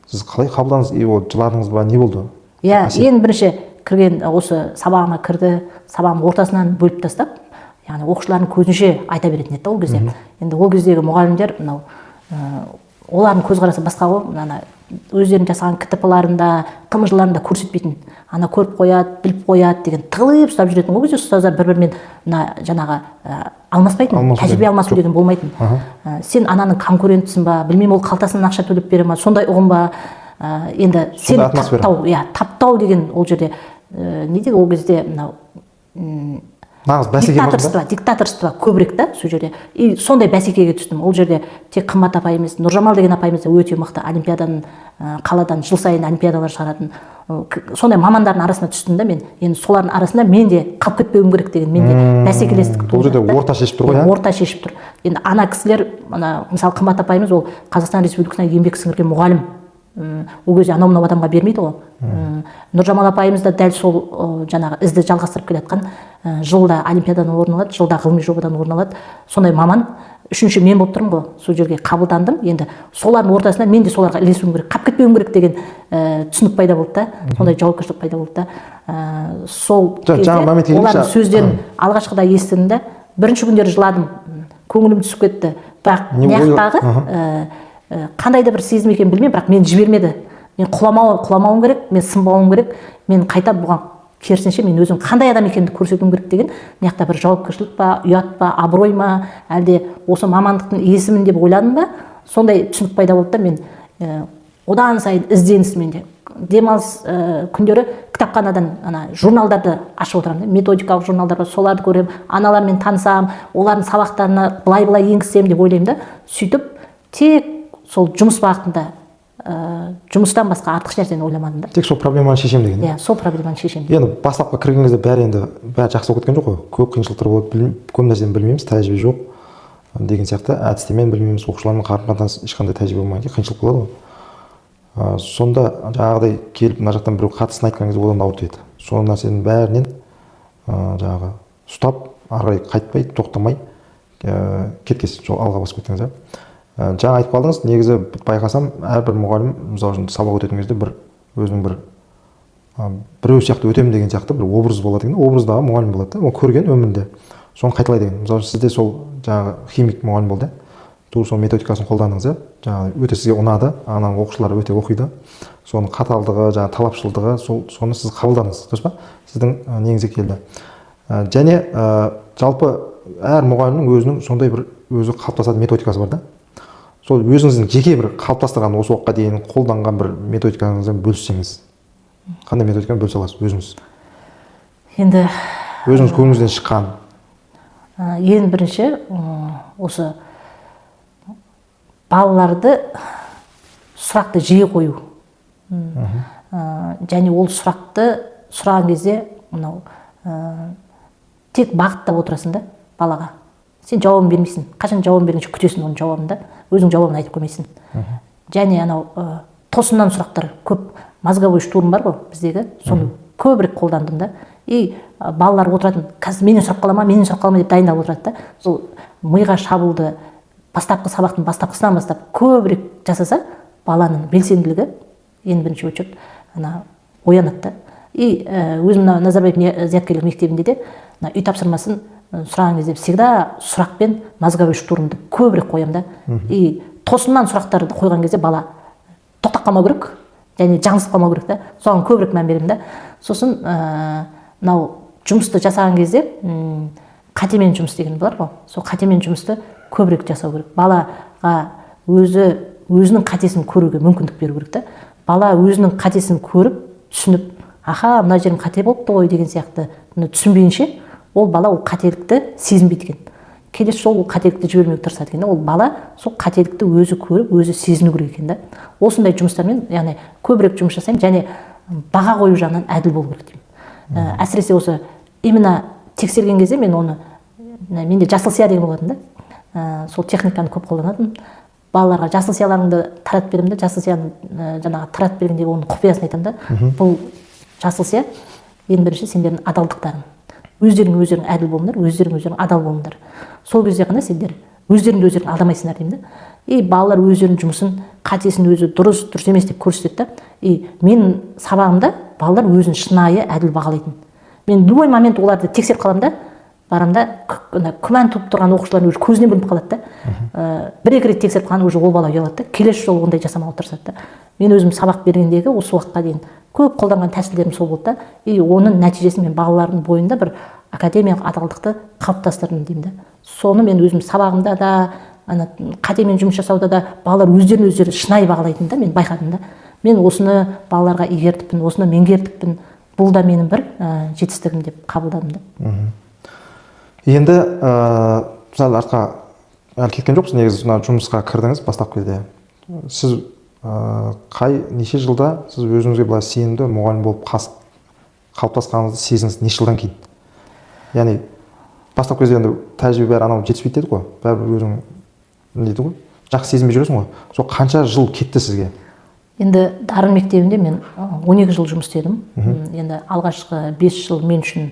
сіз қалай қабылдадыңыз, жыладыңыз ба, не болды? Иә, ең бірінші кірген осы сабағыма кірді, сабағымның ортасынан бөліп тастап, яғни оқушылардың көзінше айта беретін еді ол кезде. Енді ол кездегі мұғалімдер мынау олардың көзқарасы басқа ғой, өздерінің жасаған КТП-ларында, ТМЖ-ларында көрсетпейтін, ана көріп қояды, біліп қояды деген тығылып ұстап жүретін. Ол кезде ұстаздар бір-бірімен жаңағы алмаспайтын, тәжірибе алмасу деген болмайтын. Сен ананың конкурентісің ба, білмеймін, ол қалтасынан ақша төлеп бере ма, сондай ұғым ба, енді сен таптау деген ол жерде не дейді ол кезде мынау диктаторство көбірек та сол жерде. И сондай бәсекеге түстім. Ол жерде тек Қымбат апайымыз, Нұржамал деген апайымыз өте мықты, олимпиададан қаладан жыл сайын олимпиадалар шығаратын. Сондай мамандардың арасына түстім да мен. Енді солардың арасында мен де қалып кетпеуім керек деген менде бәсекелестік туды. Ол жерде орта шешіп тұр ғой. Орта шешіп тұр. Енді ана кісілер, мысалы Қымбат апайымыз ол Қазақстан Республикасына еңбек сіңірген мұғалім. Ол кезде анау-мынау адамға бермейді ғой. Нұржамал апайымыз да дәл сол жаңағы ізді жалғастырып келе жатқан, жылда олимпиададан орын алады, жылда ғылыми жобадан орын алады. Сондай маман, үшінші мен болып тұрмын ғой, сол жерге қабылдандым. Енді солардың ортасында мен де соларға ілесуім керек, қап кетпеуім керек деген түсінік пайда болды да, сондай жауапкершілік пайда болды да. Сол кезде олардың сөздерін алғашқыда естідім да, бірінші күндері жыладым, көңілім түсіп кетті. Бірақ мияқтағы қандай да бір сезім екенін білмеймін, бірақ мені жібермеді. Мен құламауым керек, мен сынбауым керек, мен қайта бұған керісінше мен өзім қандай адам екенімді көрсетуім керек деген мияқта бір жауапкершілік па, ұят па, абырой ма, әлде осы мамандықтың иесімін деп ойладым ба, сондай түсінік пайда болды да. Мен одан сайын ізденіс менде. Демалыс күндері кітапханадан журналдарды ашып отырамын, методикалық журналдар бар, соларды көремін, аналармен танысам, олардың сабақтарына былай енгізсем деп ойлаймын да. Сөйтіп тек сол жұмыс бағытында жұмыстан басқа артық нәрсені ойламадым да. Тек сол проблеманы шешем деген. Иә, сол проблеманы шешем. Енді бастапқы кірген кезде бәрі жақсы болып кеткен жоқ қой. Көп қиыншылықтар болды, көп нәрсені білмейміз, тәжірибе жоқ деген сияқты, әдістемені білмейміз, оқушылармен қарым-қатынас ешқандай тәжірибе болмаған кейін қиыншылық болады ғой. Сонда жаңағыдай келіп мына жақтан біреу қатысын айтқан кезде одан да ауыртады. Сол нәрсенің бәрінен жаңағы ұстап, ары қарай қайтпай, тоқтамай кеткесіз жол алға басып кеттіңіз. Жаңа айтып қалдыңыз, негізі байқасам, әрбір мұғалім, мысалы үшін сабақ өтетін кезде өзінің біреу сияқты өтемін деген сияқты бір образ болады екен, образдағы мұғалім болады да, ол көрген өмірінде, соны қайталайды деген. Мысалы сізде сол жаңағы химик мұғалім болды, тура сол методикасын қолдандыңыз, жаңағы өте сізге ұнады, ананың оқушылары өте оқиды, соның қаталдығы, жаңағы талапшылдығы, соны сіз қабылдадыңыз, дұрыс па? Сіздің неңізге келді. Және жалпы әр мұғалімнің өзінің сондай бір өзі қалыптасатын методикасы бар да. Сол өзіңіздің жеке бір қалыптастырған осы уақытқа дейін қолданған бір методикаңыздан бөліссеңіз, қандай методиканы бөлісе аласыз өзіңіз? Енді өзіңіз көңіліңізден шыққан. Ең бірінші осы балаларды сұрақты жиі қою. Және ол сұрақты сұраған кезде мынау тек бағыттап отырасың да балаға. Сен жауабын бермейсің. Қашан жауабын бергенше күтесің оның жауабын да. Өзің жауабын айтып қоймайсың. Және анау тосыннан сұрақтар көп, мозговой штурм бар ғой біздегі, соны көбірек қолдандым да. И балалар отыратын, қазір менен сұрап қала ма деп дайындап отырады да. Сол миға шабылды бастапқы сабақтың бастапқысынан бастап көбірек жасаса, баланың белсенділігі ең бірінші очередь ана оянады да. И өзім мына Назарбаев зияткерлік мектебінде де үй тапсырмасын сұраған кезде всегда сұрақпен мозговой штурмды көбірек қоямын да. И тосыннан сұрақтарды қойған кезде бала тоқтап қалмау керек және жаңылысып қалмау керек та. Соған көбірек мән беремін да. Сосын мынау жұмысты жасаған кезде қатемен жұмыс деген бар ғой. Сол қатемен жұмысты көбірек жасау керек. Балаға өзінің қатесін көруге мүмкіндік беру керек та. Бала өзінің қатесін көріп, түсініп, аха, мына жерім қате болыпты ғой деген сияқты түсінбейінше, ол бала ол қателікті сезінбейді екен. Келесі жолы ол қателікті жібермеуге тырысады екен. Ол бала сол қателікті өзі көріп, өзі сезіну керек екен да. Осындай жұмыстармен, яғни көбірек жұмыс жасаймын және баға қою жағынан әділ болу керек деймін. Әсіресе осы именно тексерген кезде менде жасыл сия деген болатын да. Сол техниканы көп қолданатын. Балаларға жасыл сияларыңды таратып беремін да, жасыл сияны жаңағы таратып бергенде оның құпиясын айтамын да. Бұл жасыл сия ең бірінші сендердің адалдықтарың. Өздерің әділ болыңдар, өздерің адал болыңдар. Сол кезде ғана сендер өздерің алдамайсыңдар деймін да. И балалар өздерінің жұмысын, қатесін өзі дұрыс емес деп көрсетеді да. И мен сабағымда балалар өзін шынайы әділ бағалайтын. Мен любой момент оларды тексеріп қаламын да, барамда күмән туып тұрған оқушылардың уже көзінен білініп қалады да. Бір-екі рет тексеріп қалған уже ол бала ұялады да. Келесі жолы ондай жасамауға тырысады да. Мен өзім сабақ бергендегі осы уақытқа дейін көп қолданған тәсілдерім сол болды да. И оның нәтижесін мен балалардың бойында бір академиялық адалдықты қалыптастырдым деймін да. Соны мен өзім сабағымда да, қатемен жұмыс жасауда да балалар өздері шынайы бағалайтын да, мен байқадым да. Мен осыны балаларға игертіппін, осыны меңгертіппін. Бұл да менің бір жетістігім деп қабылдадым да. Енді мысалы артқа әлі кеткен жоқсыз, негізі жұмысқа кірдіңіз бастапқы кезде. Сіз неше жылда сіз өзіңізге былай сенімді мұғалім болып қалыптасқаныңызды сезіңіз, неше жылдан кейін? Яғни бастапқы кезде енді тәжірибе бәрі анау жетіспейді деді ғой, бәрібір өзің не дейді ғой, жақсы сезінбей жүресің ғой. Сол қанша жыл кетті сізге? Енді дарын мектебінде мен 12 жыл жұмыс істедім. Енді алғашқы 5 жыл мен үшін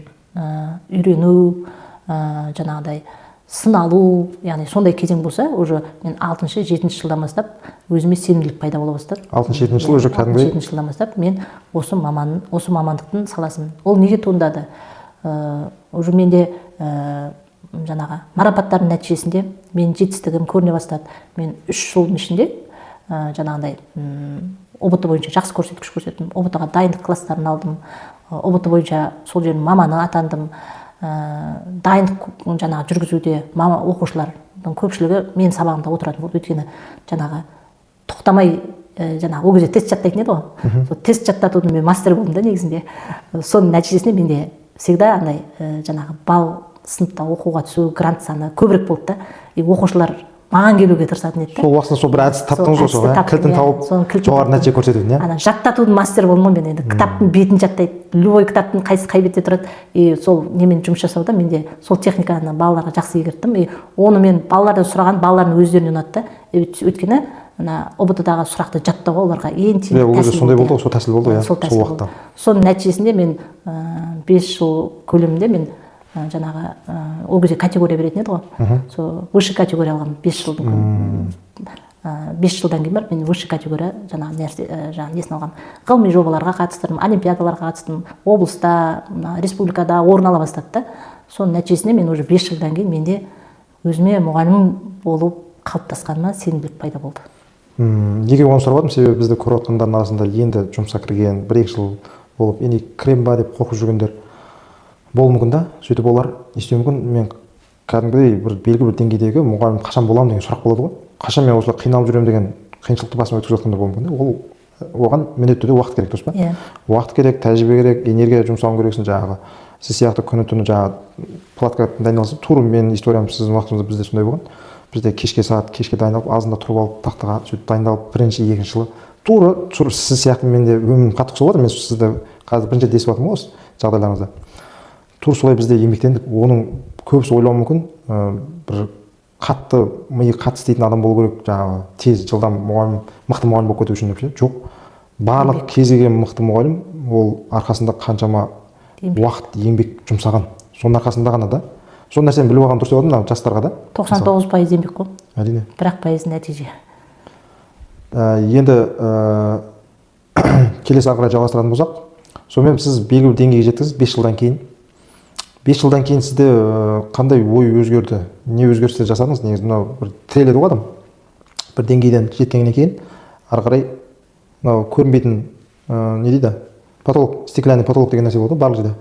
үйрену, жаңағыдай сыналу, яғни сондай кезең болса, уже мен 6-7 жылдан бастап өзіме сенімділік пайда бола бастады. 6-7 жыл уже кәдімгідей. 6-7 жылдан бастап мен осы мамандықтың саласын. Ол неге туындады? Уже менде жаңағы марапаттардың нәтижесінде мен жетістігім көріне бастады. Мен 3 жылдың ішінде жаңағыдай ОБТ бойынша жақсы көрсеткіш көрсеттім. ОБТ-ға дайындық класстарын алдым. ОБТ бойынша сол жердің маманы атандым. Дайындық жаңағы жүргізуде оқушылардың көпшілігі мен сабағымда отыратын болды. Өйткені жаңағы тоқтамай жаңағы ол кезде тест жаттайтын еді ғой. Сол тест жаттатудың мен мастер болдым да негізінде. Соның нәтижесінде менде всегда андай жаңағы балл сыныпта оқуға түсу, грант саны көбірек болды да. И оқушылар маған келуге тырысатын еді. Сол уақытта сол бір әдіс таптыңыз ғой, сол кілтін тауып жоғары нәтиже көрсететін, иә? Жаттатудың мастер болдым ғой мен. Енді кітаптың бетін жаттайды, любой кітаптың қай бетте тұрады. И сол немен жұмыс жасауда менде сол техниканы балаларға жақсы игерттім. И оны мен балалардан сұраған, балалардың өздеріне ұнады да. Өйткені ОБТ-дағы сұрақты жаттауға оларға ең тиімді тәсіл болды. Сондай болды ғой, сол тәсіл болды ғой, сол уақытта. Соның нәтижесінде мен 5 жыл көлемінде мен жаңағы ол кезде категория беретін еді ғой. Сол высший категория алғам 5 жылдан кейін барып мен высший категория жаңағы несін алғам. Ғылыми жобаларға қатыстырдым, олимпиадаларға қатыстым, облыста, республикада орын ала бастады да. Соның нәтижесінде мен уже 5 жылдан кейін менде өзіме мұғалім болып қалыптасқаныма сенімділік пайда болды. Неге оны сұрап жатырмын, себебі бізді көріп отқандардың арасында енді жұмысқа кірген 1-2 жыл болып, кірем ба деп қорқып жүргендер болуы мүмкін да. Сөйтіп олар не істеуі мүмкін, мен кәдімгідей белгілі бір деңгейдегі мұғалім қашан боламын деген сұрақ болады ғой. Қашан мен осылай қиналып жүремін деген қиыншылықты басыма өткізіп жатқанда болуы мүмкін да. Оған міндетті түрде уақыт керек, дұрыс па? Уақыт керек, тәжірибе керек, энергия жұмсауың керексің жаңағы. Сіз сияқты күні-түні жаңағы платка дайындалсыз, тура менің историям сіздің уақытыңызда бізде сондай болған. Бізде кешке дайындалып, азында тұрып алып, тақтаға сөйтіп дайындалып, бірінші, екінші жылы тура сіз сияқты менде өмірім қатты ұқсап отыр. Мен сізді қазір бірінші рет естіп жатырмын ғой осы жағдайларыңызда. Тура солай бізде еңбектеніп, оның көбісі ойлауы мүмкін, бір қатты миы қатты істейтін адам болу керек, жаңағы тез жылдам мұғалім, мықты мұғалім болып кету үшін деп ше. Жоқ. Барлық кез келген мықты мұғалім ол арқасында қаншама уақыт, еңбек жұмсаған. Соның арқасында ғана да. Сол нәрсені біліп алған дұрыс деп отырмын жастарға да. 99% еңбек қой. Әрине. 1% нәтиже. Енді келесі ары қарай жалғастыратын болсақ, сонымен сіз белгілі бір деңгейге жеттіңіз 5 жылдан кейін. 5 жылдан кейін сізде қандай ой өзгерді? Не өзгерістер жасадыңыз? Негізі мынау бір тіреледі ғой адам. Бір деңгейден жеткеннен кейін ары қарай мынау көрінбейтін не дейді? Потолок, стеклянный потолок деген нәрсе болды барлық жерде.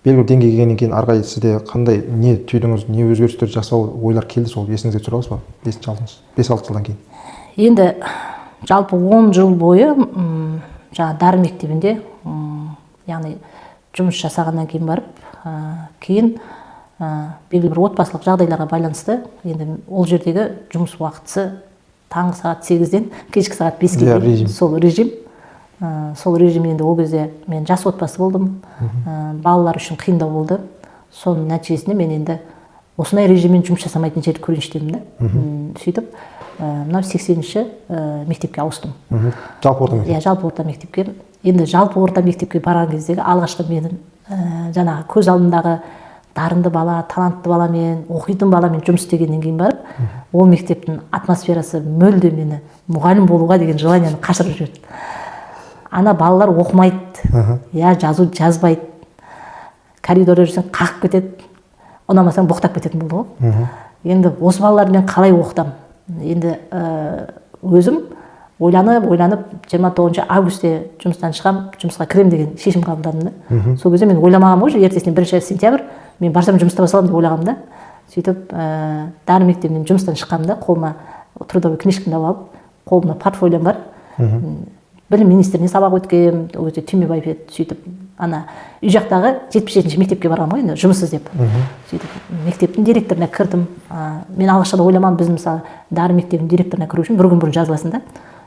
Белгілі бір деңгейге келгеннен кейін ары қарай сізде қандай не түйдіңіз, не өзгерістер жасау ойлар келді, сол есіңізге түсіре аласыз ба? 5-6 жылдан кейін. Енді жалпы 10 жыл бойы жаңа дарын мектебінде яғни жұмыс жасағаннан кейін барып, кейін белгілі бір отбасылық жағдайларға байланысты енді ол жердегі жұмыс уақытысы таңғы сағат 8-ден кешкі сағат 5-ге дейін сол режим. Сол режим енді ол кезде мен жас отбасы болдым, балалар үшін қиындау болды. Соның нәтижесінде мен енді осындай режиммен жұмыс жасамайтын жерді көрейінші дедім да. Сөйтіп, мынау 80-ші мектепке ауыстым. Жалпы орта мектеп? Иә, жалпы орта мектепке. Енді жалпы орта мектепке барған кездегі алғашқы менің жаңағы көз алдымдағы дарынды бала, талантты баламен, оқитын баламен жұмыс істегеннен кейін барып, ол мектептің атмосферасы мүлде мені мұғалім болуға деген желанияны қашырып жіберді. Ана балалар оқымайды, я жазу жазбайды, коридорда жүрсең қағып кетеді, ұнамасаң боқтап кететін болды ғой. Енді осы балалармен қалай оқытам? Енді өзім ойланып 29 августте жұмыстан шығам, жұмысқа кірем деген шешім қабылдадым да. Сол кезде мен ойламағам ғой, ертесіне 1 сентябрь мен барсам жұмыста басаламын деп ойлағам да. Сөйтіп дарын мектебінен жұмыстан шыққам да, қолыма трудовой книжкамды алып, қолымда портфолиом бар. Білім министріне сабақ өткем, өте Түймебаев еді. Сөйтіп ана үй жақтағы 77-ші мектепке барғам ғой, енді жұмыс іздеп. Сөйтіп мектептің директорына кірдім. Мен алғашқыда ойламам, біз мысалы дарын мектебінің директорына кіру үшін бір күн бұрын жазыласың да.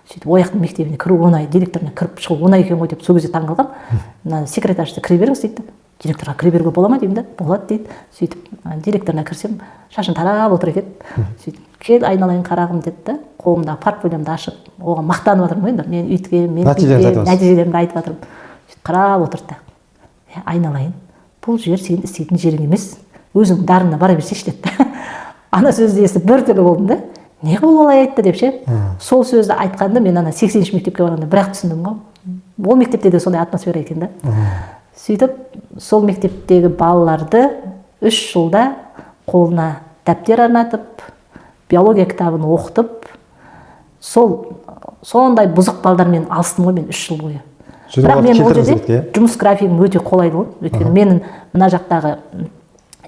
Сөйтіп ояқтың мектебіне кіру оңай, директорына кіріп шығу оңай екен ғой деп сол кезде таңғалғам. Мына секретаршысы кіре беріңіз дейді. Директорға кіре беруге бола ма деймін да. Болады дейді. Сөйтіп директорына кірсем, шашын тарап отыр екен. Сөйтіп кел айналайын қарағым деді да. Қолымдағы портфолиомды ашып, оған мақтанып жатырмын ғой енді. Мен өйткем, мен нәтижелерімді айтып жатырмын. Сөйтіп қарап отырды да. Айналайын, бұл жер сен істейтін жерің емес. Өзің дарынына бара берсейші деді да. Ана сөзді естіп біртүрлі болдым да. Не бұл олай айтты деп ше. Сол сөзді айтқанда мен ана 80-ші мектепке барғанда бірақ түсіндім ғой. Ол мектепте де сондай атмосфера екен да. Сөйтіп, сол мектептегі балаларды 3 жылда қолына дәптер арнатып, биология кітабын оқытып, сондай бұзық балдармен алыстым ғой мен 3 жыл бойы. Бірақ мен ол жерде жұмыс графигім өте қолайлы ғой. Өйткені менің мына жақтағы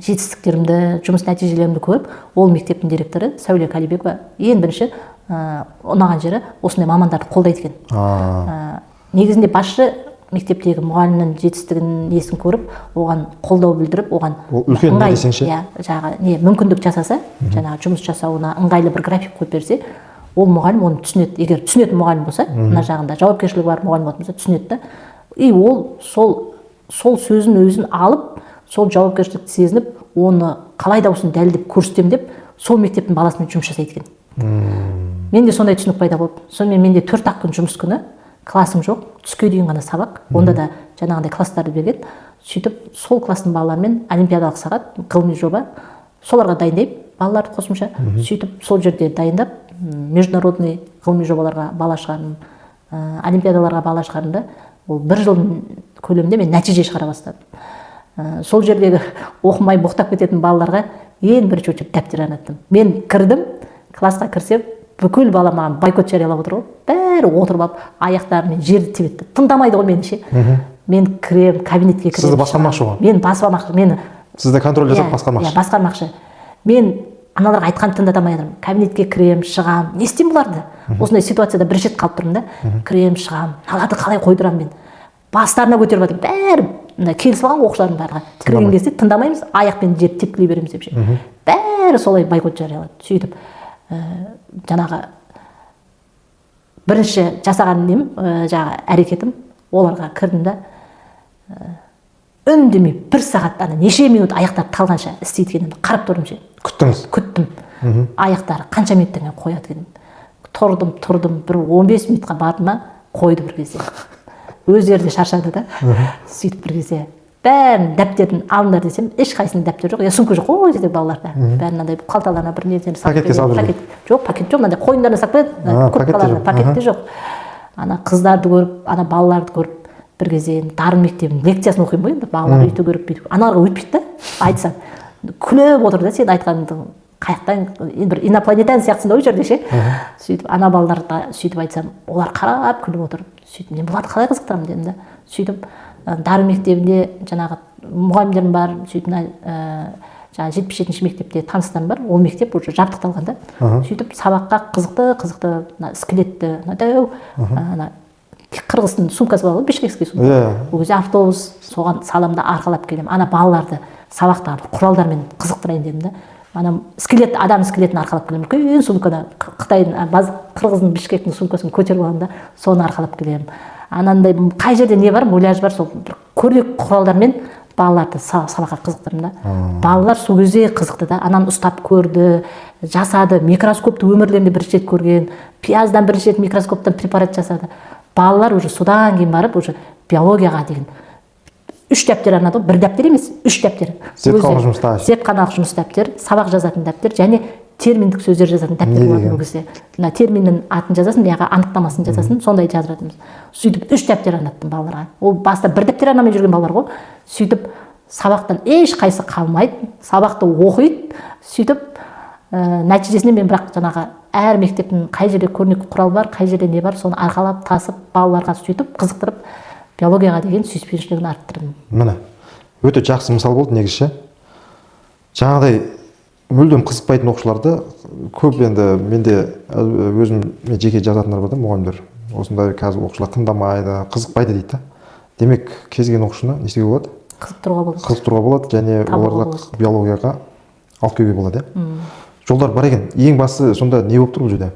жетістіктерімді, жұмыс нәтижелерімді көріп, ол мектептің директоры Сәуле Қалибекова ең бірінші ұнаған жері осындай мамандарды қолдайды екен. Негізінде басшы мектептегі мұғалімнің жетістігін несін көріп, оған қолдау білдіріп, оған үлкен не десеңші? Мүмкіндік жасаса, жаңағы жұмыс жасауына ыңғайлы бір график қойып берсе, ол мұғалім оны түсінеді. Егер түсінетін мұғалім болса, мына жағында жауапкершілігі бар мұғалім болса түсінеді да. И ол сол сөзін өзін алып, сол жауапкершілікті сезініп, оны қалай да осыны дәлелдеп көрсетем деп, сол мектептің баласымен жұмыс жасайды екен. Менде сондай түсінік пайда болды. Сонымен менде 4-ақ күн жұмыс күні, классым жоқ, түске дейін ғана сабақ. Онда да жаңағындай класстарды берген. Сөйтіп, сол класстың балаларымен олимпиадалық сағат, ғылыми жоба, соларға дайындаймын, балаларды қосымша. Сөйтіп, сол жерде дайындап, международный ғылыми жобаларға бала шығардым, олимпиадаларға бала шығардым. Ол 1 жыл көлемінде мен нәтиже шығара бастадым. Сол жердегі оқымай боқтап кететін балаларға ең бірінші очередь дәптер арнаттым. Мен кірдім, классқа кірсем, бүкіл бала маған бойкот жариялап отыр ғой. Бәрі отырып алып, аяқтарымен жерді тебетті. Тыңдамайды ғой мені ше. Мен кірем, кабинетке кірем. Сізді басқармақшы ғой? Мен басқармақшы. Сізді контроль жасап басқармақшы? Иә, басқармақшы. Мен аналарға айтқанды тыңдамай отырмын. Кабинетке кірем, шығам. Не істеймін бұларды? Осындай ситуацияда бір рет қалып тұрмын да. Кірем, шығам. Аналарды қалай қойдырамын мен? Бастарына көтеріп жатырмын. Бәрі келісіп алған оқушылардың барлығы. Кірген кезде тыңдамаймыз, аяқпен жерді тепкілей береміз деп ше. Бәрі солай бойкот жариялады. Сөйтіп, жаңағы бірінші жасаған нем, жаңағы әрекетім, оларға кірдім да, үндемей 1 сағат, неше минут аяқтары талғанша істейді екенімді қарап тұрдым ше. Күттіңіз? Күттім. Аяқтары қанша минуттан кейін қояды екенін. Тұрдым, бір 15 минутқа бардым ма, қойды бір кезде. Өздері де шаршады да. Сөйтіп бір кезде бәрін дәптерін алыңдар десем, ешқайсының дәптер жоқ. Сумка жоқ қой жерде балаларда. Бәрін мынандай қалталарына бір нерсені сақтап пакетке салып жүрген. Жоқ, пакет жоқ, мынандай қойындарына сақтап қойды. Пакетте жоқ. ана қыздарды көріп, ана балаларды көріп, бір кезде дарын мектебінің лекциясын оқимын ғой, енді балалар өйту керек бүйтіп, аналарға өтпейді да, айтсам күліп отыр да, сен айтқаныңды қаяқтан бір инопланетян сияқтысың ол жерде ше. Сөйтіп ана балаларға сөйтіп айтсам, олар қарап күліп отыр. Сөйтіп мен бұларды қалай қызықтырамын дедім да. Сөйтіп дарын мектебінде жаңағы мұғалімдерім бар, сөйтіп жаңағы 77-ші мектепте таныстарым бар, ол мектеп уже жабдықталған да. Сөйтіп сабаққа қызықты скелетті, дәу қырғыздың сумкасы бар ғой, бішкекский сумка. Ол кезде автобус, соған саламда арқалап келемін. Ана балаларды сабақтағы құралдармен қызықтырайын дедім да. Ана скелет, адам скелетін арқалап келемін. Үлкен сумкада Қытайдың, қырғыздың бішкектің сумкасын көтеріп аламын да, соны арқалап келемін. Анандай қай жерде не бар, муляж бар, сол көрнек құралдармен балаларды сабаққа қызықтырдым да. Балалар сол кезде қызықты да, ананы ұстап көрді, жасады, микроскопты өмірлерінде бірінші рет көрген, пияздан бірінші рет микроскоптан препарат жасады. Балалар уже содан кейін барып уже биологияға деген 3 дәптер арнады, бір дәптер емес, 3 дәптер. Зертханалық жұмыс дәптер, сабақ жазатын дәптер және терминдік сөздер жазатын дәптер болатын ол кезде. Терминнің атын жазасын, яғни анықтамасын жазасын, сондай жазатынбыз. Сөйтіп 3 дәптер арнаттым балаларға. Ол баста бір дәптер арнамай жүрген балалар ғой. Сөйтіп сабақтан еш қайсы қалмайды, сабақты оқиды. Сөйтіп нәтижесінде мен бірақ жаңағы әр мектептің қай жерде көрнекі құрал бар, қай жерде не бар, соны арқалап тасып балаларға сөйтіп қызықтырып биологияға деген сүйіспеншілігін арттырдым. Міне, өте жақсы мысал болды негізі. Жаңағыдай мүлдем қызықпайтын оқушыларды көп, енді менде өзім жеке жазатындар бар да, мұғалімдер. Осындай қазір оқушылар тыңдамайды, қызықпайды дейді. Демек, кез келген оқушыны не істеуге болады? Қызықтыруға болады және оларды биологияға алып келуге болады. Жолдар бар екен. Ең бастысы сонда не болып тұр бұл жерде?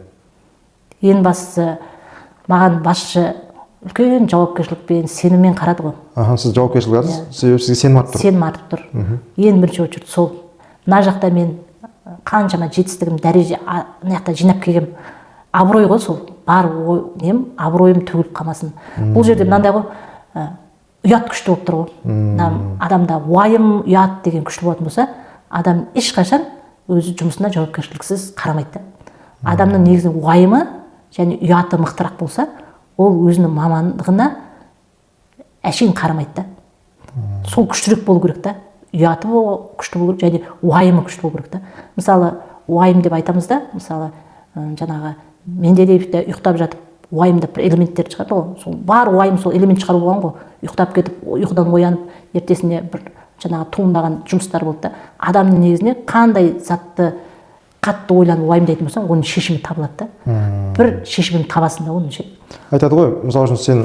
Ең бастысы маған басшы үлкен жауапкершілікпен, сеніммен қарады ғой. Сіз жауапкершілік алдыңыз, сізге сенім артып тұр. Сенім артып тұр. Ең бірінші очередь сол. Мына жақта мен қаншама жетістігім, дәреже, мына жақта жинап келгем, абырой ғой сол. Бар нем, абыройым төгіліп қалмасын. Бұл жерде мынандай ғой, ұят күшті болып тұр ғой. Адамда уайым, ұят деген күшті болатын болса, адам ешқашан өзі жұмысына жауапкершіліксіз қарамайды. Адамның негізі уайымы және ұяты мықтырақ болса, ол өзінің мамандығына әшейін қарамайды. Сол күштірек болу керек та. Ұяты күшті болу керек және уайымы күшті болу керек та. Мысалы, уайым деп айтамыз да, мысалы, жаңағы менде де ұйықтап жатып, уайымдап бір элементтер шығады ғой. Сол бар уайым сол элемент шығару болған ғой. Ұйықтап кетіп, ұйқыдан оянып, ертесіне бір жаңағы туындаған жұмыстар болды да. Адамның негізіне қандай затты қатты ойланып уайымдайтын болсаң, оның шешімі табылады да. Бір шешімін табасың да оның ше. Айтады ғой, мысалы үшін сен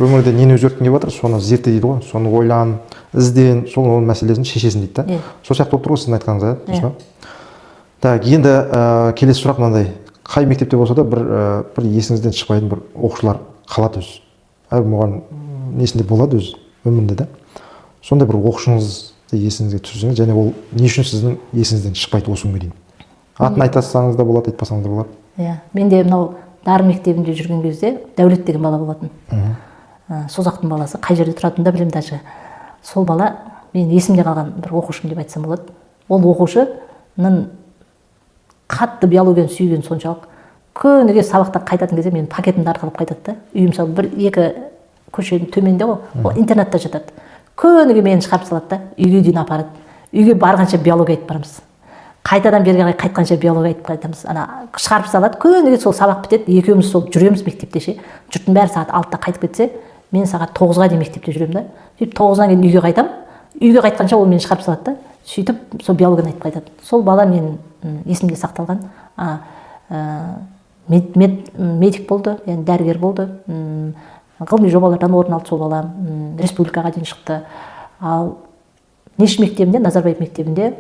өмірде нені өзгерткің келіп жатыр, соны зерте дейді ғой, соны ойлан, ізден, сол мәселесін шешесің дейді да. Сол сияқты болып тұр ғой сіздің айтқаныңыз, иә. Так, енді келесі сұрақ мынандай. Қай мектепте болса да бір есіңізден шықпайтын бір оқушылар қалады өзі. Әр мұғалім несінде болады өзі өмірінде да. Сондай бір оқушыңызды есіңізге түсірсеңіз, және ол не үшін сіздің есіңізден шықпайды осы күнге дейін? Атын айтасаңыз да болады, айтпасаңыз да болады. Иә, менде мынау дарын мектебінде жүрген кезде Дәулет деген бала болатын. Созақтың баласы, қай жерде тұратынын да білемін даже. Сол бала мен есімде қалған бір оқушым деп айтсам болады. Ол оқушының қатты биологияны сүйген соншалық, күніге сабақтан қайтатын кезде мен пакетімді арқалап қайтады да. Үйім мысалы бір-екі көшенің төменде ғой, ол интернатта жатады. Күніге мені шығарып салады да, үйге дейін апарады. Үйге барғанша биология айтып барамыз. Қайтадан берге қарай қайтқанша биология айтып қайтамыз. Ана шығарып салады, күніге сол сабақ бітеді, екеуміз сол жүреміз мектепте ше. Жұрттың бәрі сағат 6-та қайтып кетсе, мен сағат 9-ға дейін мектепте жүремін да. Сөйтіп 9-дан кейін үйге қайтамын. Үйге қайтқанша ол мені шығарып салады да. Сөйтіп сол биологияны айтып қайтады. Сол бала мен есімде сақталған. Медик болды, яғни дәрігер болды. Ғылыми жобалардан орын алды сол бала, республикаға дейін шықты. Ал Неш мектебінде, Назарбаев мектебінде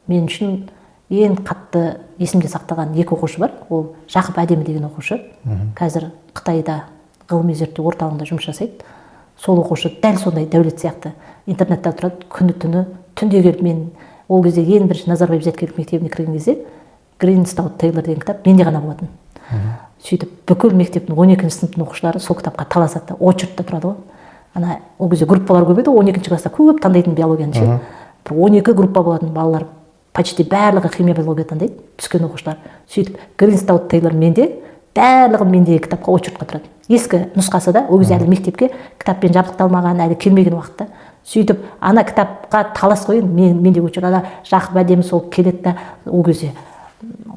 мен үшін ең қатты есімде сақталған екі оқушы бар. Ол Жақып Әдемі деген оқушы. Қазір Қытайда ғылыми зерттеу орталығында жұмыс жасайды. Сол оқушы дәл сондай Дәулет сияқты интернетте тұрады, күні-түні, түнде келіп мен ол кезде ең бірінші Назарбаев зияткерлік мектебіне кірген кезде Гринстаут Тейлор деген кітап менде ғана болатын. Сөйтіп бүкіл мектептің 12-ші сыныптың оқушылары сол кітапқа таласады, очередьте тұрады ғой. Ана ол кезде группалар көп еді, 12-ші класста көп таңдайтын биологияны ше. Бір 12 группа болатын балалар, почти барлығы химия биология таңдайды, түскен оқушылар. Сөйтіп Гринстаут Тейлор менде, барлығы менде кітапқа очередьқа тұрады. ескі нұсқасы да, ол кезде әлі мектепке кітаппен жабдықталмаған, әлі келмеген уақытта. Сөйтіп ана кітапқа талас қой, мен де өте ана Жақып әдемі сол келеді да, ол кезде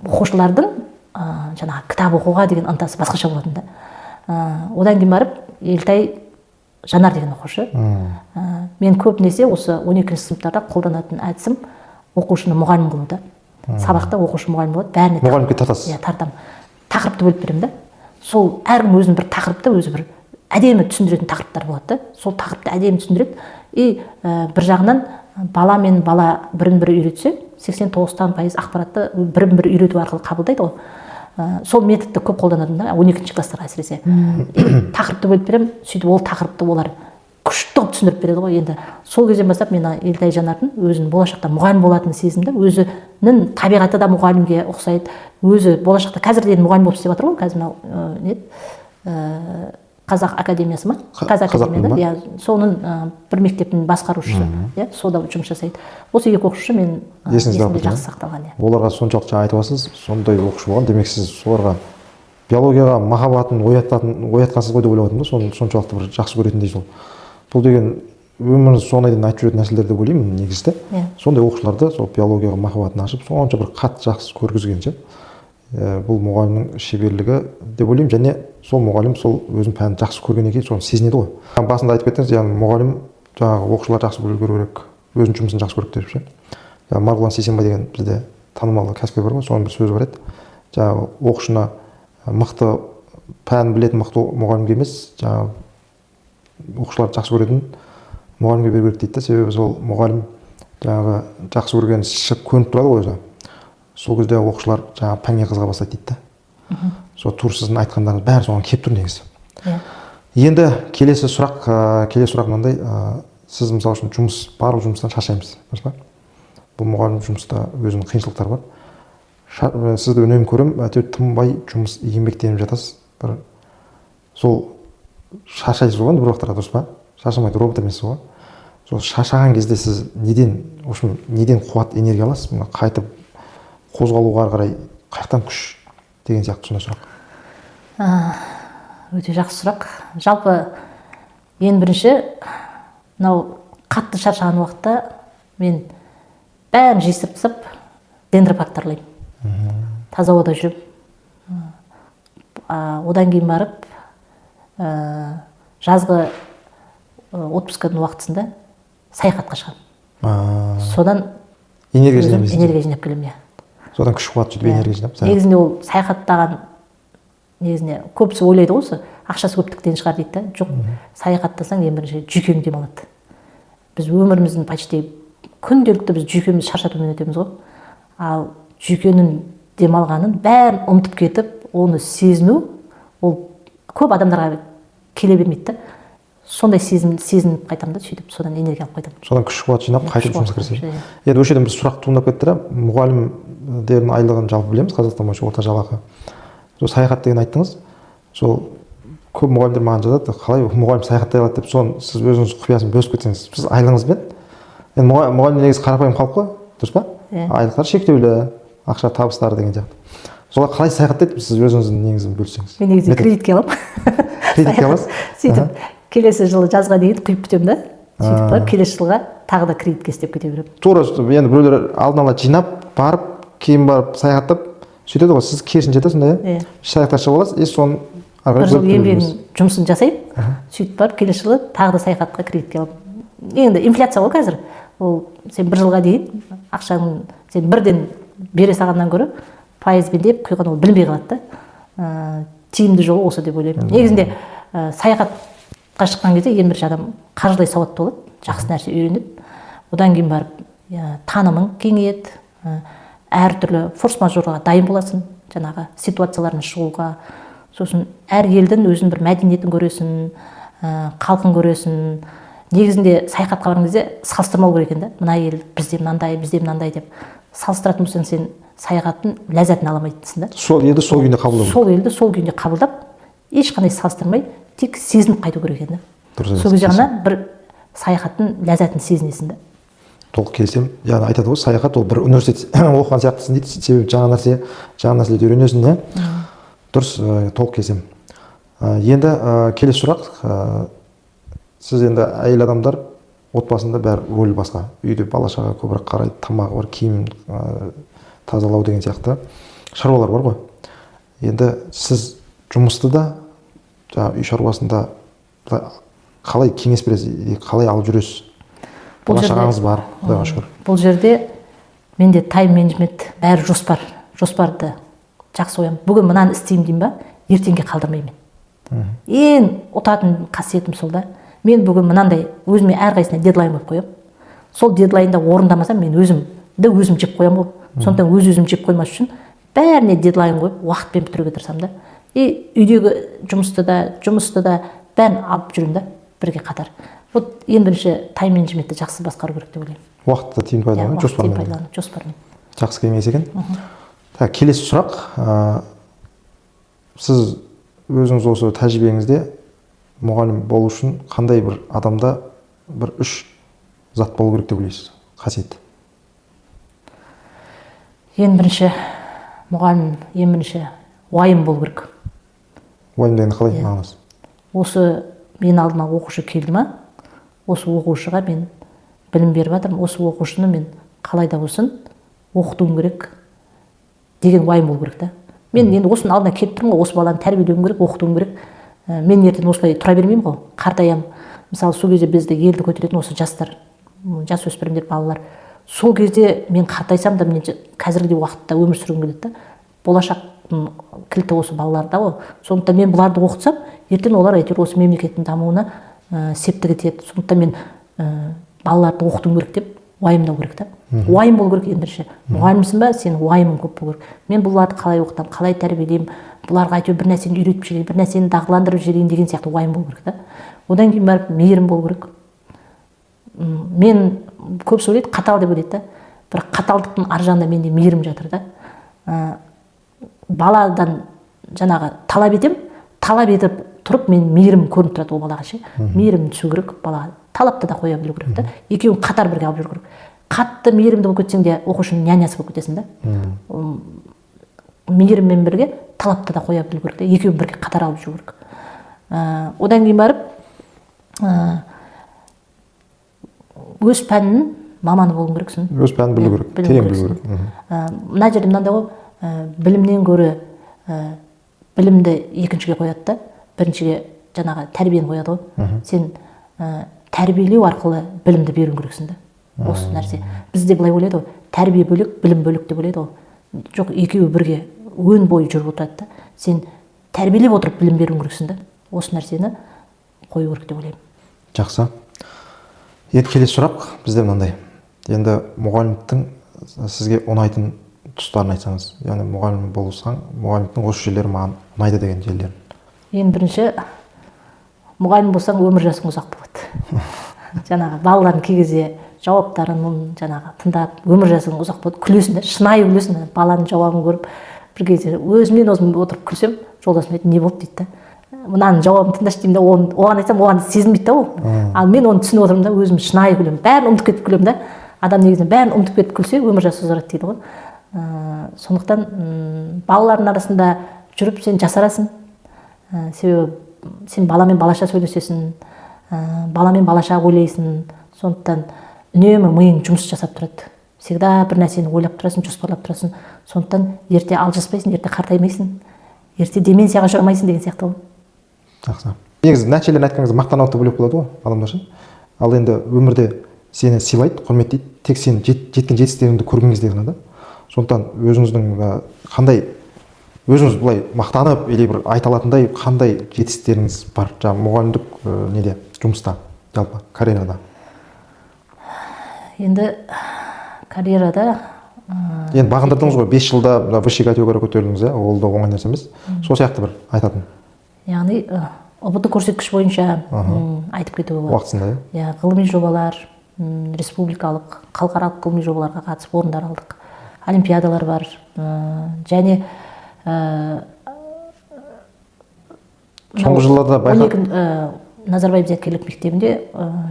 оқушылардың жаңағы кітап оқуға деген ынтасы басқаша болатын да. Одан кейін барып Елтай Жанар деген оқушы. Мен көбінесе осы 12-ші сыныптарда қолданатын әдісім оқушыны мұғалім қылу да. Сабақта оқушы мұғалім болады, бәріне мұғалімге тартасыз. Иә, тартамын. Тақырыпты бөліп беремін да. Сол әркім өзінің бір тақырыпты өзі бір әдемі түсіндіретін тақырыптар болады да. Сол тақырыпты әдемі түсіндіреді. И бір жағынан бала мен бала бірін-бірі үйретсе, 80-90% ақпаратты бірін-бірі үйрету арқылы қабылдайды ғой. Сол методты көп қолданатын да, 12-ші класстарға әсіресе. Тақырыпты бөліп беремін, сөйтіп ол тақырыпты олар күшті қылып түсіндіріп береді ғой. Енді сол кезден бастап мен Елтай Жанардың өзінің болашақта мұғалім болатынын сезімді, өзінің табиғаты да мұғалімге ұқсайды. Өзі болашақта қазір де мұғалім болып істеп жатыр ғой, қазір мынау Қазақ академиясы ма? Қазақ академияда, иә, соның бір мектептің басқарушысы, иә, сода жұмыс жасайды. Осы екі оқушы мен есімде жақсы сақталған, иә. Оларға соншалықты жаңа айтып отырсыз, сондай оқушы болған, демек сіз соларға биологияға махаббатын оятқансыз ғой деп ойлап отырмын да, соны соншалықты бір жақсы көретіндей сол. Бұл деген өміріңіз соңына дейін айтып жүретін нәрселер деп ойлаймын негізі. Сондай оқушыларды сол биологияға махаббатын ашып, сонша бір қатты жақсы көргізгенше, бұл мұғалімнің шеберлігі деп ойлаймын, және сол мұғалім сол өзінің пәнін жақсы көргеннен кейін соны сезінеді ғой. Басында айтып кеттіңіз, яғни мұғалім жаңағы оқушылар жақсы көру керек, өзінің жұмысын жақсы көріп деп ше. Марғұлан Сейсенбай деген бізде танымал кәсіпкер бар ғой, соның бір сөзі бар еді. Жаңағы оқушыны мықты пән білетін мықты мұғалімге емес, жаңағы оқушыларды жақсы көретін мұғалімге беру керек дейді да, себебі сол мұғалім жаңағы жақсы көрген шығып көніп тұрады ғой өзі. Сол кезде оқушылар жаңағы пәнге қызыға бастайды дейді да. Сол тура сіздің айтқандарыңыз бәрі соған келіп тұр негізі. Енді келесі сұрақ мынандай, сіз мысалы үшін барлық жұмыстан шаршаймыз, дұрыс па? Бұл мұғалім жұмыста өзінің қиыншылықтары бар. Сізді үнемі көремін, әйтеуір тынбай жұмыс еңбектеніп жатасыз. Бір сол шаршайсыз ғой бір уақыттарға, дұрыс па? Шаршамайды, робот емессіз ғой. Сол шаршаған кезде сіз неден қуат, энергия аласыз? Қайтып қозғалуға қарай қаяқтан күш деген сияқты сондай сұрақ. Өте жақсы сұрақ. Жалпы ең бірінші мынау қатты шаршаған уақытта мен бәрін жиыстырып тастап дендропаркты аралаймын. Таза ауада жүріп, одан кейін барып жазғы отпусканың уақытысында саяхатқа шығамын. Содан энергия жинап келемін. Содан күш қуат сөйтіп энергия жинап. Негізінде ол саяхаттаған, негізінде көбісі ойлайды ғой, ақшасы көптіктен шығар дейді да. Жоқ, саяхаттасаң ең бірінші жүйкең демалады. Біз өміріміздің почти күнделікті біз жүйкемізді шаршатумен өтеміз ғой. Ал жүйкенің демалғанын бәрін ұмытып кетіп, оны сезіну, ол көп адамдарға келе бермейді да. Сондай сезініп қайтамын да, сөйтіп содан энергия алып қайтамын. Содан күш қуат жинап қайтып жұмысқа кірісесіз. Енді осы жерден бір сұрақ туындап кетті да, мұғалімдердің айлығын жалпы білеміз, Қазақстан бойынша орта жалақы. Сол саяхат деген айттыңыз. Сол көп мұғалімдер маған жазады, қалай мұғалім саяхаттай алады деп, соны сіз өзіңіз құпиясын бөлісіп кетсеңіз, сіз айлығыңызбен. Енді мұғалім негізі қарапайым халық қой, дұрыс па? Айлықтары шектеулі, ақша табыстары деген сияқты. Солар қалай саяхаттайды, сіз өзіңіздің негізін бөлсеңіз. Мен негізі кредитке аламын. Кредитке аласыз? Сөйтіп келесі жылы жазға дейін құйып бітемін да. Сөйтіп барып келесі жылға тағы да кредитке істеп кете беремін. Тура енді біреулер алдын ала жинап барып, кейін барып саяхаттап сөйтеді ғой. Сіз керісінше де сондай, саяхатташы боласыз, и соны бір жыл еңбегін жұмысын жасаймын. Сөйтіп барып келесі жылы тағы да саяхатқа кредитке аламын. Енді инфляция ғой қазір. Ол сен бір жылға дейін ақшаны сен бірден бере салғаннан гөрі пайызбен деп құйған ол білінбей қалады да. Тиімді жолы осы деп ойлаймын. Негізінде саяхатқа шыққан кезде ең бірінші адам қаржылай сауатты болады, жақсы нәрсе үйренеді. Одан кейін барып танымың кеңейеді, әртүрлі форс-мажорға дайын боласың, жаңағы ситуациялардан шығуға. Сосын әр елдің өзінің бір мәдениетін көресің, халқын көресің. Негізінде саяхатқа барған кезде салыстырмау керек екен да. Мына ел бізде мынандай деп салыстыратын болсаң, сен саяхаттың ләззатын ала алмайсың да. Сол елді сол күйінде қабылдау. Сол елді сол күйінде қабылдап, ешқандай салыстырмай, тек сезініп қайту керек екен да. Сол кезде ғана бір саяхаттың ләззатын сезінесің да. Толық келісемін. Яғни айтады ғой, саяхат ол бір университет оқыған сияқтысың дейді. Себебі жаңа нәрселерді үйренесің, иә. Дұрыс, толық келісемін. Енді келесі сұрақ. Сіз енді әйел адамдар отбасында бәрі рөл басқа. Үйде бала-шаға көбірек қарайды, тамағы бар, киім тазалау деген сияқты шаруалар бар ғой. Енді сіз жұмысты да, үй шаруасында қалай кеңес бересіз, қалай алып жүресіз? Бала-шағаңыз бар, Құдайға шүкір. Бұл жерде менде тайм менеджмент, бәрі жоспарды жақсы қоямын. Бүгін мынаны істеймін деймін ба, ертеңге қалдырмаймын. Ең ұтатын қасиетім сол да. Мен бүгін мынандай өзіме әрқайсысына дедлайн қойып қоямын. Сол дедлайнда орындамасам, мен өзім жеп қоямын ғой. Сондықтан өзім жеп қоймас үшін бәріне дедлайн қойып, уақытпен бітіруге тырысамын да. Үйдегі жұмысты да бәрін алып жүремін да, бірге қатар. Вот ең бірінші тайм менеджментті жақсы басқару керек деп ойлаймын. Уақытты тиімді пайдалану, жоспармен. Жақсы кеңес екен. Келесі сұрақ. Сіз өзіңіз осы тәжірибеңізде мұғалім болу үшін қандай бір адамда бір 3 зат болу керек деп ойлайсыз? Қасиет. Ең бірінші мұғалім, ең бірінші уайым болу керек. Уайым дегенде қалай мағынасы? Осы мен алдыма оқушы келді ма, осы оқушыға мен білім беріп жатырмын, осы оқушыны мен қалай да болсын оқытуым керек деген уайым болу керек та. Мен енді осының алдына келіп тұрмын ғой, осы баланы тәрбиелеуім керек, оқытуым керек. Мен ертең осылай тұра бермеймін ғой, қартаямын. Мысалы, сол кезде бізді елді көтеретін осы жастар, жасөспірімдер, балалар. Сол кезде мен қартайсам да, мен қазіргі уақытта өмір сүргім келеді да. Болашақтың кілті осы балаларда ғой. Сондықтан мен бұларды оқытсам, ертең олар әйтеуір осы мемлекеттің дамуына септігі тиеді. Сондықтан мен балаларды оқытуым керек деп уайымдау керек та. Уайым болу керек ең бірінші. Мұғалімсің ба, сенің уайымың көп болу керек. Мен бұларды қалай оқытамын, қалай тәрбиелеймін, бұларға әйтеуір бір нәрсені үйретіп жіберейін, бір нәрсені дағдыландырып жіберейін деген сияқты уайым болу керек та. Одан кейін барып мейірім болу керек. Мен көп сөйлейді, қатал деп ойлайды да. Бірақ қаталдықтың ар жағында менде мейірім жатыр да. Баладан жаңағы талап етіп тұрып мен мейірім көрініп тұрады ол балаға ше. Мейірім түсу керек балаға. Талапты да қоя білу керек та. Екеуін қатар бірге алып жүру керек. Қатты мейірімді болып кетсең де оқушының нянясы болып кетесің да. Мейіріммен бірге талапты да қоя білу керек та. Екеуін бірге қатар алып жүру керек. Одан кейін барып өз пәнінің маманы болу керексің. Өз пәнін білу керек, терең білу керек. Мына жерде мынандай ғой, білімнен гөрі білімді екіншіге қояды да, біріншіге жаңағы тәрбиені қояды ғой. Сен тәрбиелеу арқылы білімді беруің керексің да. Осы нәрсе. Бізде былай ойлайды ғой, тәрбие бөлек, білім бөлек деп ойлайды ғой. Жоқ, екеуі бірге өн бойы жүріп отырады да. Сен тәрбиелеп отырып білім беруің керексің да. Осы нәрсені қою керек деп ойлаймын. Жақсы. Енді келесі сұрақ бізде мынандай. Енді мұғалімдіктің сізге ұнайтын тұстарын айтсаңыз, яғни мұғалім болсаң, мұғалімдіктің осы жерлері маған ұнайды деген жерлер. Ең бірінші, мұғалім болсаң өмір жасың ұзақ болады. Жаңағы балалардың кей кезде жауаптарын жаңағы тыңдап, өмір жасың ұзақ болады. Күлесің де, шынайы күлесің, баланың жауабын көріп, бір кезде өзіммен отырып күлсем, жолдасым айтады, не болды дейді да. Мынаның жауабын тыңдашы деймін да, оған айтсам, оған сезінбейді да ол. Ал мен оны түсініп отырмын да, өзім шынайы күлемін. Бәрін ұмытып кетіп күлемін да. Адам негізінен бәрін ұмытып кетіп күлсе, өмір жасы ұзарады дейді ғой. Сондықтан балалардың арасында жүріп сен жасарасың. Себебі сен баламен балаша сөйлесесің, баламен балаша ойлайсың. Сондықтан үнемі миың жұмыс жасап тұрады. Всегда бір нәрсені ойлап тұрасың, жоспарлап тұрасың. Сондықтан ерте алжаспайсың, ерте қартаймайсың, ерте деменцияға ұшырамайсың деген сияқты ғой. Жақсы. Негізі нәтижелерін айтқаныңызда мақтаншақтық бөлек болады ғой адамдарша. Ал енді өмірде сені сыйлайды, құрметтейді, тек сен жеткен жетістіктеріңді көрген кезде ғана да. Сондықтан өзіңіздің қандай, өзіңіз былай мақтанып или бір айта алатындай қандай жетістіктеріңіз бар, жаңағы мұғалімдік неде, жұмыста, жалпы карьерада? Енді карьерада енді бағындырдыңыз ғой, 5 жылда высший категория көтерілдіңіз, ол да оңай нәрсе емес. Сол сияқты бір айтатын. Яғни ұбт көрсеткіш бойынша айтып кетуге болады. Уақытысында, иә, ғылыми жобалар, республикалық, халықаралық ғылыми жобаларға қатысып орындар алдық. Олимпиадалар бар. Және соңғы жылдарда байқадым. Назарбаев зияткерлік мектебінде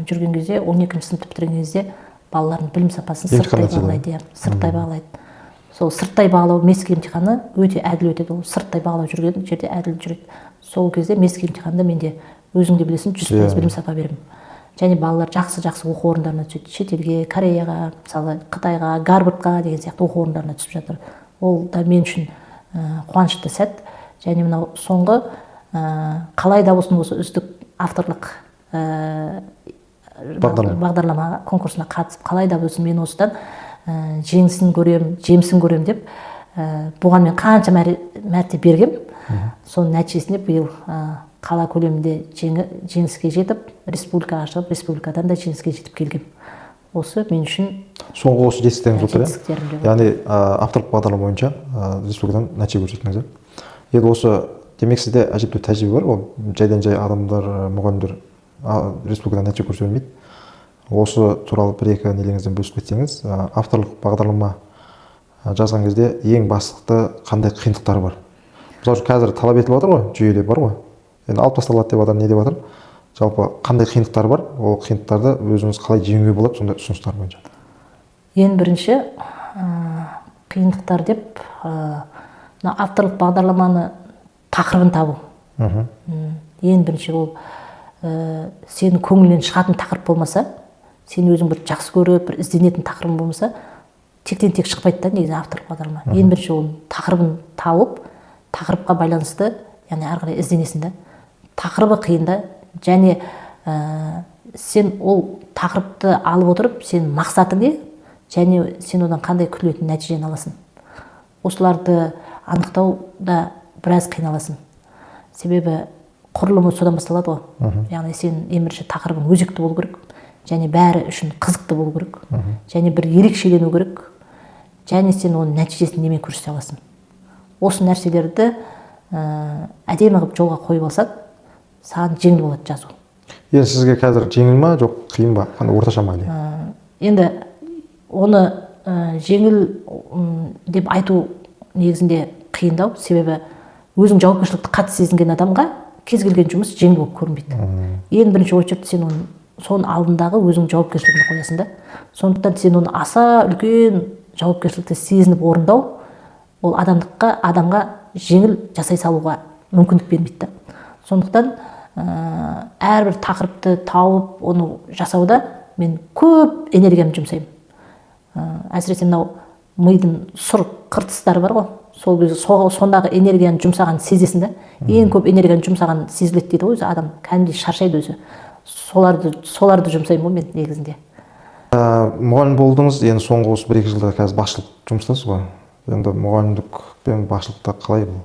жүрген кезде, 12-ші сынып бітірген кезде балалардың білім сапасын сырттай бағалайды. Сырттай бағалайды. Сол сырттай бағалау мескі емтиханы өте әділ өтеді. Ол сырттай бағалау жүрген жерде әділ жүреді. сол кезде мескі емтиханда менде өзің де білесің 100% білім сапа беремін. Және балалар жақсы оқу орындарына түседі. Шетелге, Кореяға, мысалы Қытайға, Гарвардқа деген сияқты оқу орындарына түсіп жатыр. Ол да мен үшін қуанышты сәт. Және мынау соңғы қалай да болсын осы үздік авторлық бағдарлама конкурсына қатысып, қалай да болсын мен осыдан жеңісін көрем деп бұған мен қанша мәрте бергем. Соның нәтижесінде биыл қала көлемінде жеңіске жетіп, республикаға шығып, республикадан да жеңіске жетіп келгем. Осы мен үшін соңғы осы жетістіктеріңіз отыр. Яғни авторлық бағдарлама бойынша республикадан нәтиже көрсеттіңіз. Енді осы демек сізде әжептәуір тәжірибе бар. Ол жайдан жай адамдар, мұғалімдер республикадан нәтиже көрсете бермейді. Осы туралы бір-екі нелеріңізден бөлісіп кетсеңіз, авторлық бағдарлама жазған кезде ең басты қандай қиындықтары бар? Мысалы үшін қазір талап етіліп жатыр ғой, жүйеде бар ғой. Енді алып тасталады деп жатыр, не деп жатыр? Жалпы қандай қиындықтар бар? Ол қиындықтарды өзіңіз қалай жеңуге болады, сондай ұсыныстар бойынша? Ең бірінші қиындықтар деп авторлық бағдарламаны тақырыбын табу. Ең бірінші ол сенің көңілінен шығатын тақырып болмаса, сен өзің бір жақсы көріп, бір ізденетін тақырыбың болмаса, тектен тек шықпайды да негізі авторлық бағдарлама. Ең бірінші ол тақырыбын тауып, тақырыпқа байланысты, яғни ары қарай ізденесің да. Тақырыбы қиын да, және сен ол тақырыпты алып отырып, сен мақсатың не, және сен одан қандай күтілетін нәтижені аласың. Осыларды анықтауда біраз қиналасың. Себебі құрылымы содан басталады ғой. Яғни сен ең бірінші тақырыбың өзекті болу керек, және бәрі үшін қызықты болу керек, және бір ерекшелену керек, және сен оның нәтижесін немен көрсете аласың. Осы нәрселерді әдемі қылып жолға қойып алсаң, саған жеңіл болады жазу. Енді сізге қазір жеңіл ма, жоқ қиын ба? Қандай орташа ма? Енді оны жеңіл деп айту негізінде қиындау, себебі өзің жауапкершілікті қатты сезінген адамға кез келген жұмыс жеңіл болып көрінбейді. Ең бірінші очеркті сен соның алдындағы өзің жауапкершілігіңді қоясың да. Сондықтан сен оны аса үлкен жауапкершілікті сезініп орындау, ол адамға жеңіл жасай салуға мүмкіндік бермейді. Сондықтан әрбір тақырыпты тауып, оны жасауда мен көп энергиямды жұмсаймын. Әсіресе мынау мидың сұр қыртыстары бар ғой, сол кезде сондағы энергияны жұмсаған сезесің да. Ең көп энергияны жұмсаған сезіледі дейді ғой өзі адам, кәдімгідей шаршайды өзі. Соларды жұмсаймын ғой мен негізінде. Мұғалім болдыңыз, енді соңғы осы 1-2 жылда қазір басшылық жұмыстасыз ғой. Енді мұғалімдік пен басшылықта қалай бұл?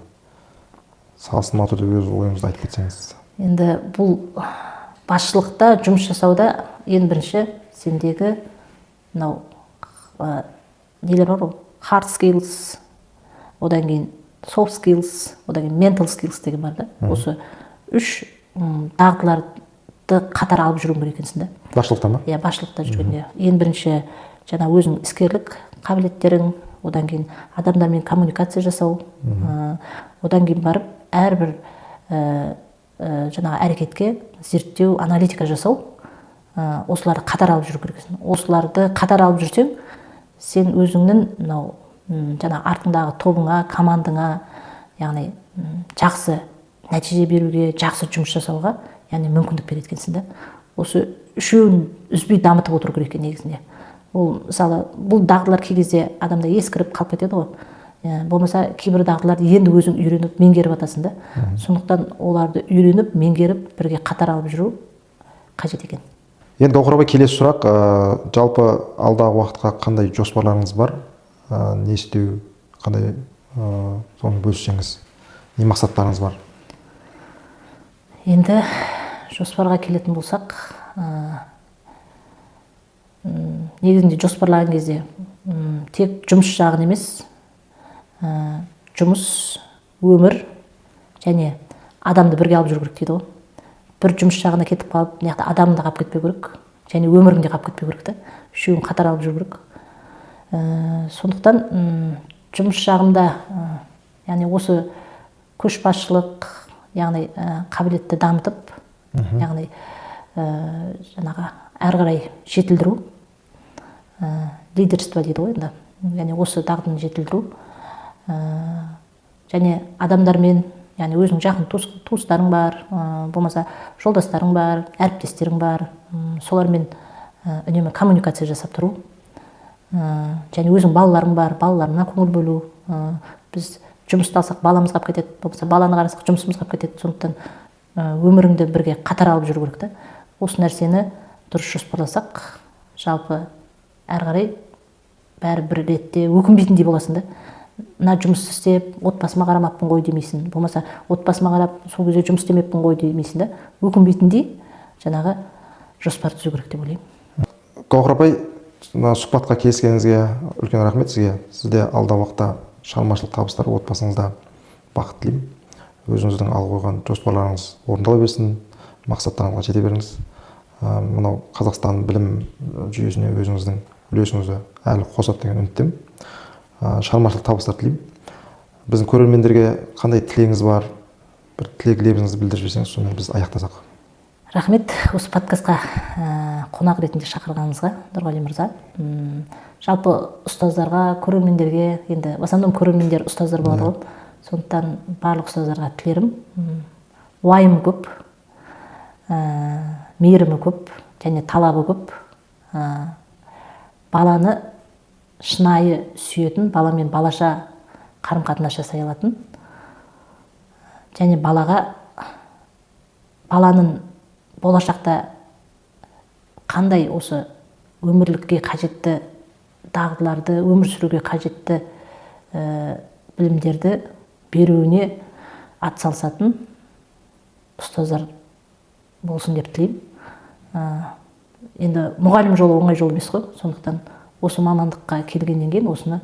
Салыстырмалы түрде өз ойыңызды айтып кетсеңіз. Енді бұл басшылықта жұмыс жасауда ең бірінші сендегі мынау нелер бар ғой, hard skills, одан кейін soft skills, одан кейін mental skills деген бар да. Осы 3 дағдыларды қатар алып жүру керек екенсің да. Басшылықта ма? Иә, басшылықта жүргенде. Ең бірінші жаңа өзің іскерлік қабілеттерің, одан кейін адамдармен коммуникация жасау, одан кейін барып әрбір жаңа әрекетке зерттеу, аналитика жасау, осыларды қатар алып жүру керексің. Осыларды қатар алып жүрсең, сен өзіңнің мынау жаңа артыңдағы тобыңа, командаңа, яғни жақсы нәтиже беруге, жақсы жұмыс жасауға, яғни мүмкіндік береді екенсің да. Осы үшеуін үзбей дамытып отыру керек екен негізінде. Ол мысалы бұл дағдылар кей кезде адамда ескіріп қалып кетеді ғой. Болмаса кейбір дағдыларды енді өзің үйреніп, меңгеріп атасың да. Сондықтан оларды үйреніп, меңгеріп, бірге қатар алып жүру қажет екен. Енді Гауһар апай, келесі сұрақ, жалпы алдағы уақытқа қандай жоспарларыңыз бар? Не істеу, қандай соны бөліссеңіз, не мақсаттарыңыз бар? Енді жоспарға келетін болсақ, негізінде жоспарлаған кезде тек жұмыс жағын емес, жұмыс, өмір және адамды бірге алып жүру керек дейді ғой. Бір жұмыс жағына кетіп қалып, адамды қалып кетпеу керек, және өміріңде қалып кетпеу керек та. Үшеуін қатар алып жүру керек. Сондықтан жұмыс жағында, яғни осы көшбасшылық, яғни қабілетті дамытып, яғни жаңағы әрі қарай жетілдіру, лидерство дейді ғой енді. Яғни осы дағдыны жетілдіру, және адамдармен яғни өзің жақын туыстарың бар, болмаса жолдастарың бар, әріптестерің бар, солармен үнемі коммуникация жасап тұру, және өзің балаларың бар, балаларына көңіл бөлу. Біз жұмысты алсақ баламыз қалып кетеді, болмаса баланы қарасақ жұмысымыз қалып кетеді. Сондықтан өміріңді бірге қатар алып жүру керек та. Осы нәрсені дұрыс жоспарласақ, жалпы әрі қарай бәрі бір ретте өкінбейтіндей боласың да. Мына жұмыс істеп, отбасыма қарамаппын ғой демейсің, болмаса отбасыма қарап, сол кезде жұмыс істемеппін ғой демейсің да. Өкінбейтіндей жаңағы жоспар түзу керек деп ойлаймын. Гауһар апай, сұхбатқа келіскеніңізге үлкен рахмет сізге. Сізде алдағы уақытта шығармашылық табыстар, отбасыңызда бақыт тілеймін. Өзіңіздің алға қойған жоспарларыңыз орындала берсін, мақсаттарыңызға жете беріңіз. Мынау Қазақстан білім жүйесіне өзіңіздің үлесіңізді әлі қосады деген үміттемін. Шығармашылық табыстар тілеймін. Біздің көрермендерге қандай тілегіңіз бар, бір тілек лебізіңізді білдіріп жіберсеңіз, сонымен біз аяқтасақ. Рахмет осы подкастқа қонақ ретінде шақырғаныңызға, Нұрғали мырза. Жалпы ұстаздарға, көрермендерге, енді в основном көрермендер ұстаздар болады ғой. Сондықтан барлық ұстаздарға тілерім уайым көп, мейірімі көп және талабы көп. Баланы шынайы сүйетін, баламен балаша қарым-қатынас жасай алатын, және баланың болашақта қандай осы өмірлікке қажетті дағдыларды, өмір сүруге қажетті білімдерді беруіне атсалысатын ұстаздар болсын деп тілеймін. Енді мұғалім жолы оңай жол емес қой, сондықтан осы мамандыққа келгеннен кейін осыны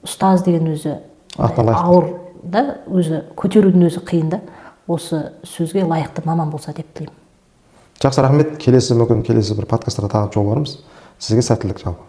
ұстаз деген өзі ауыр да, өзі көтерудің өзі қиын да, осы сөзге лайықты маман болса деп тілеймін. Жақсы, рахмет. Келесі бір подкасттарға тағы жолығармыз. Сізге сәттілік жалпы.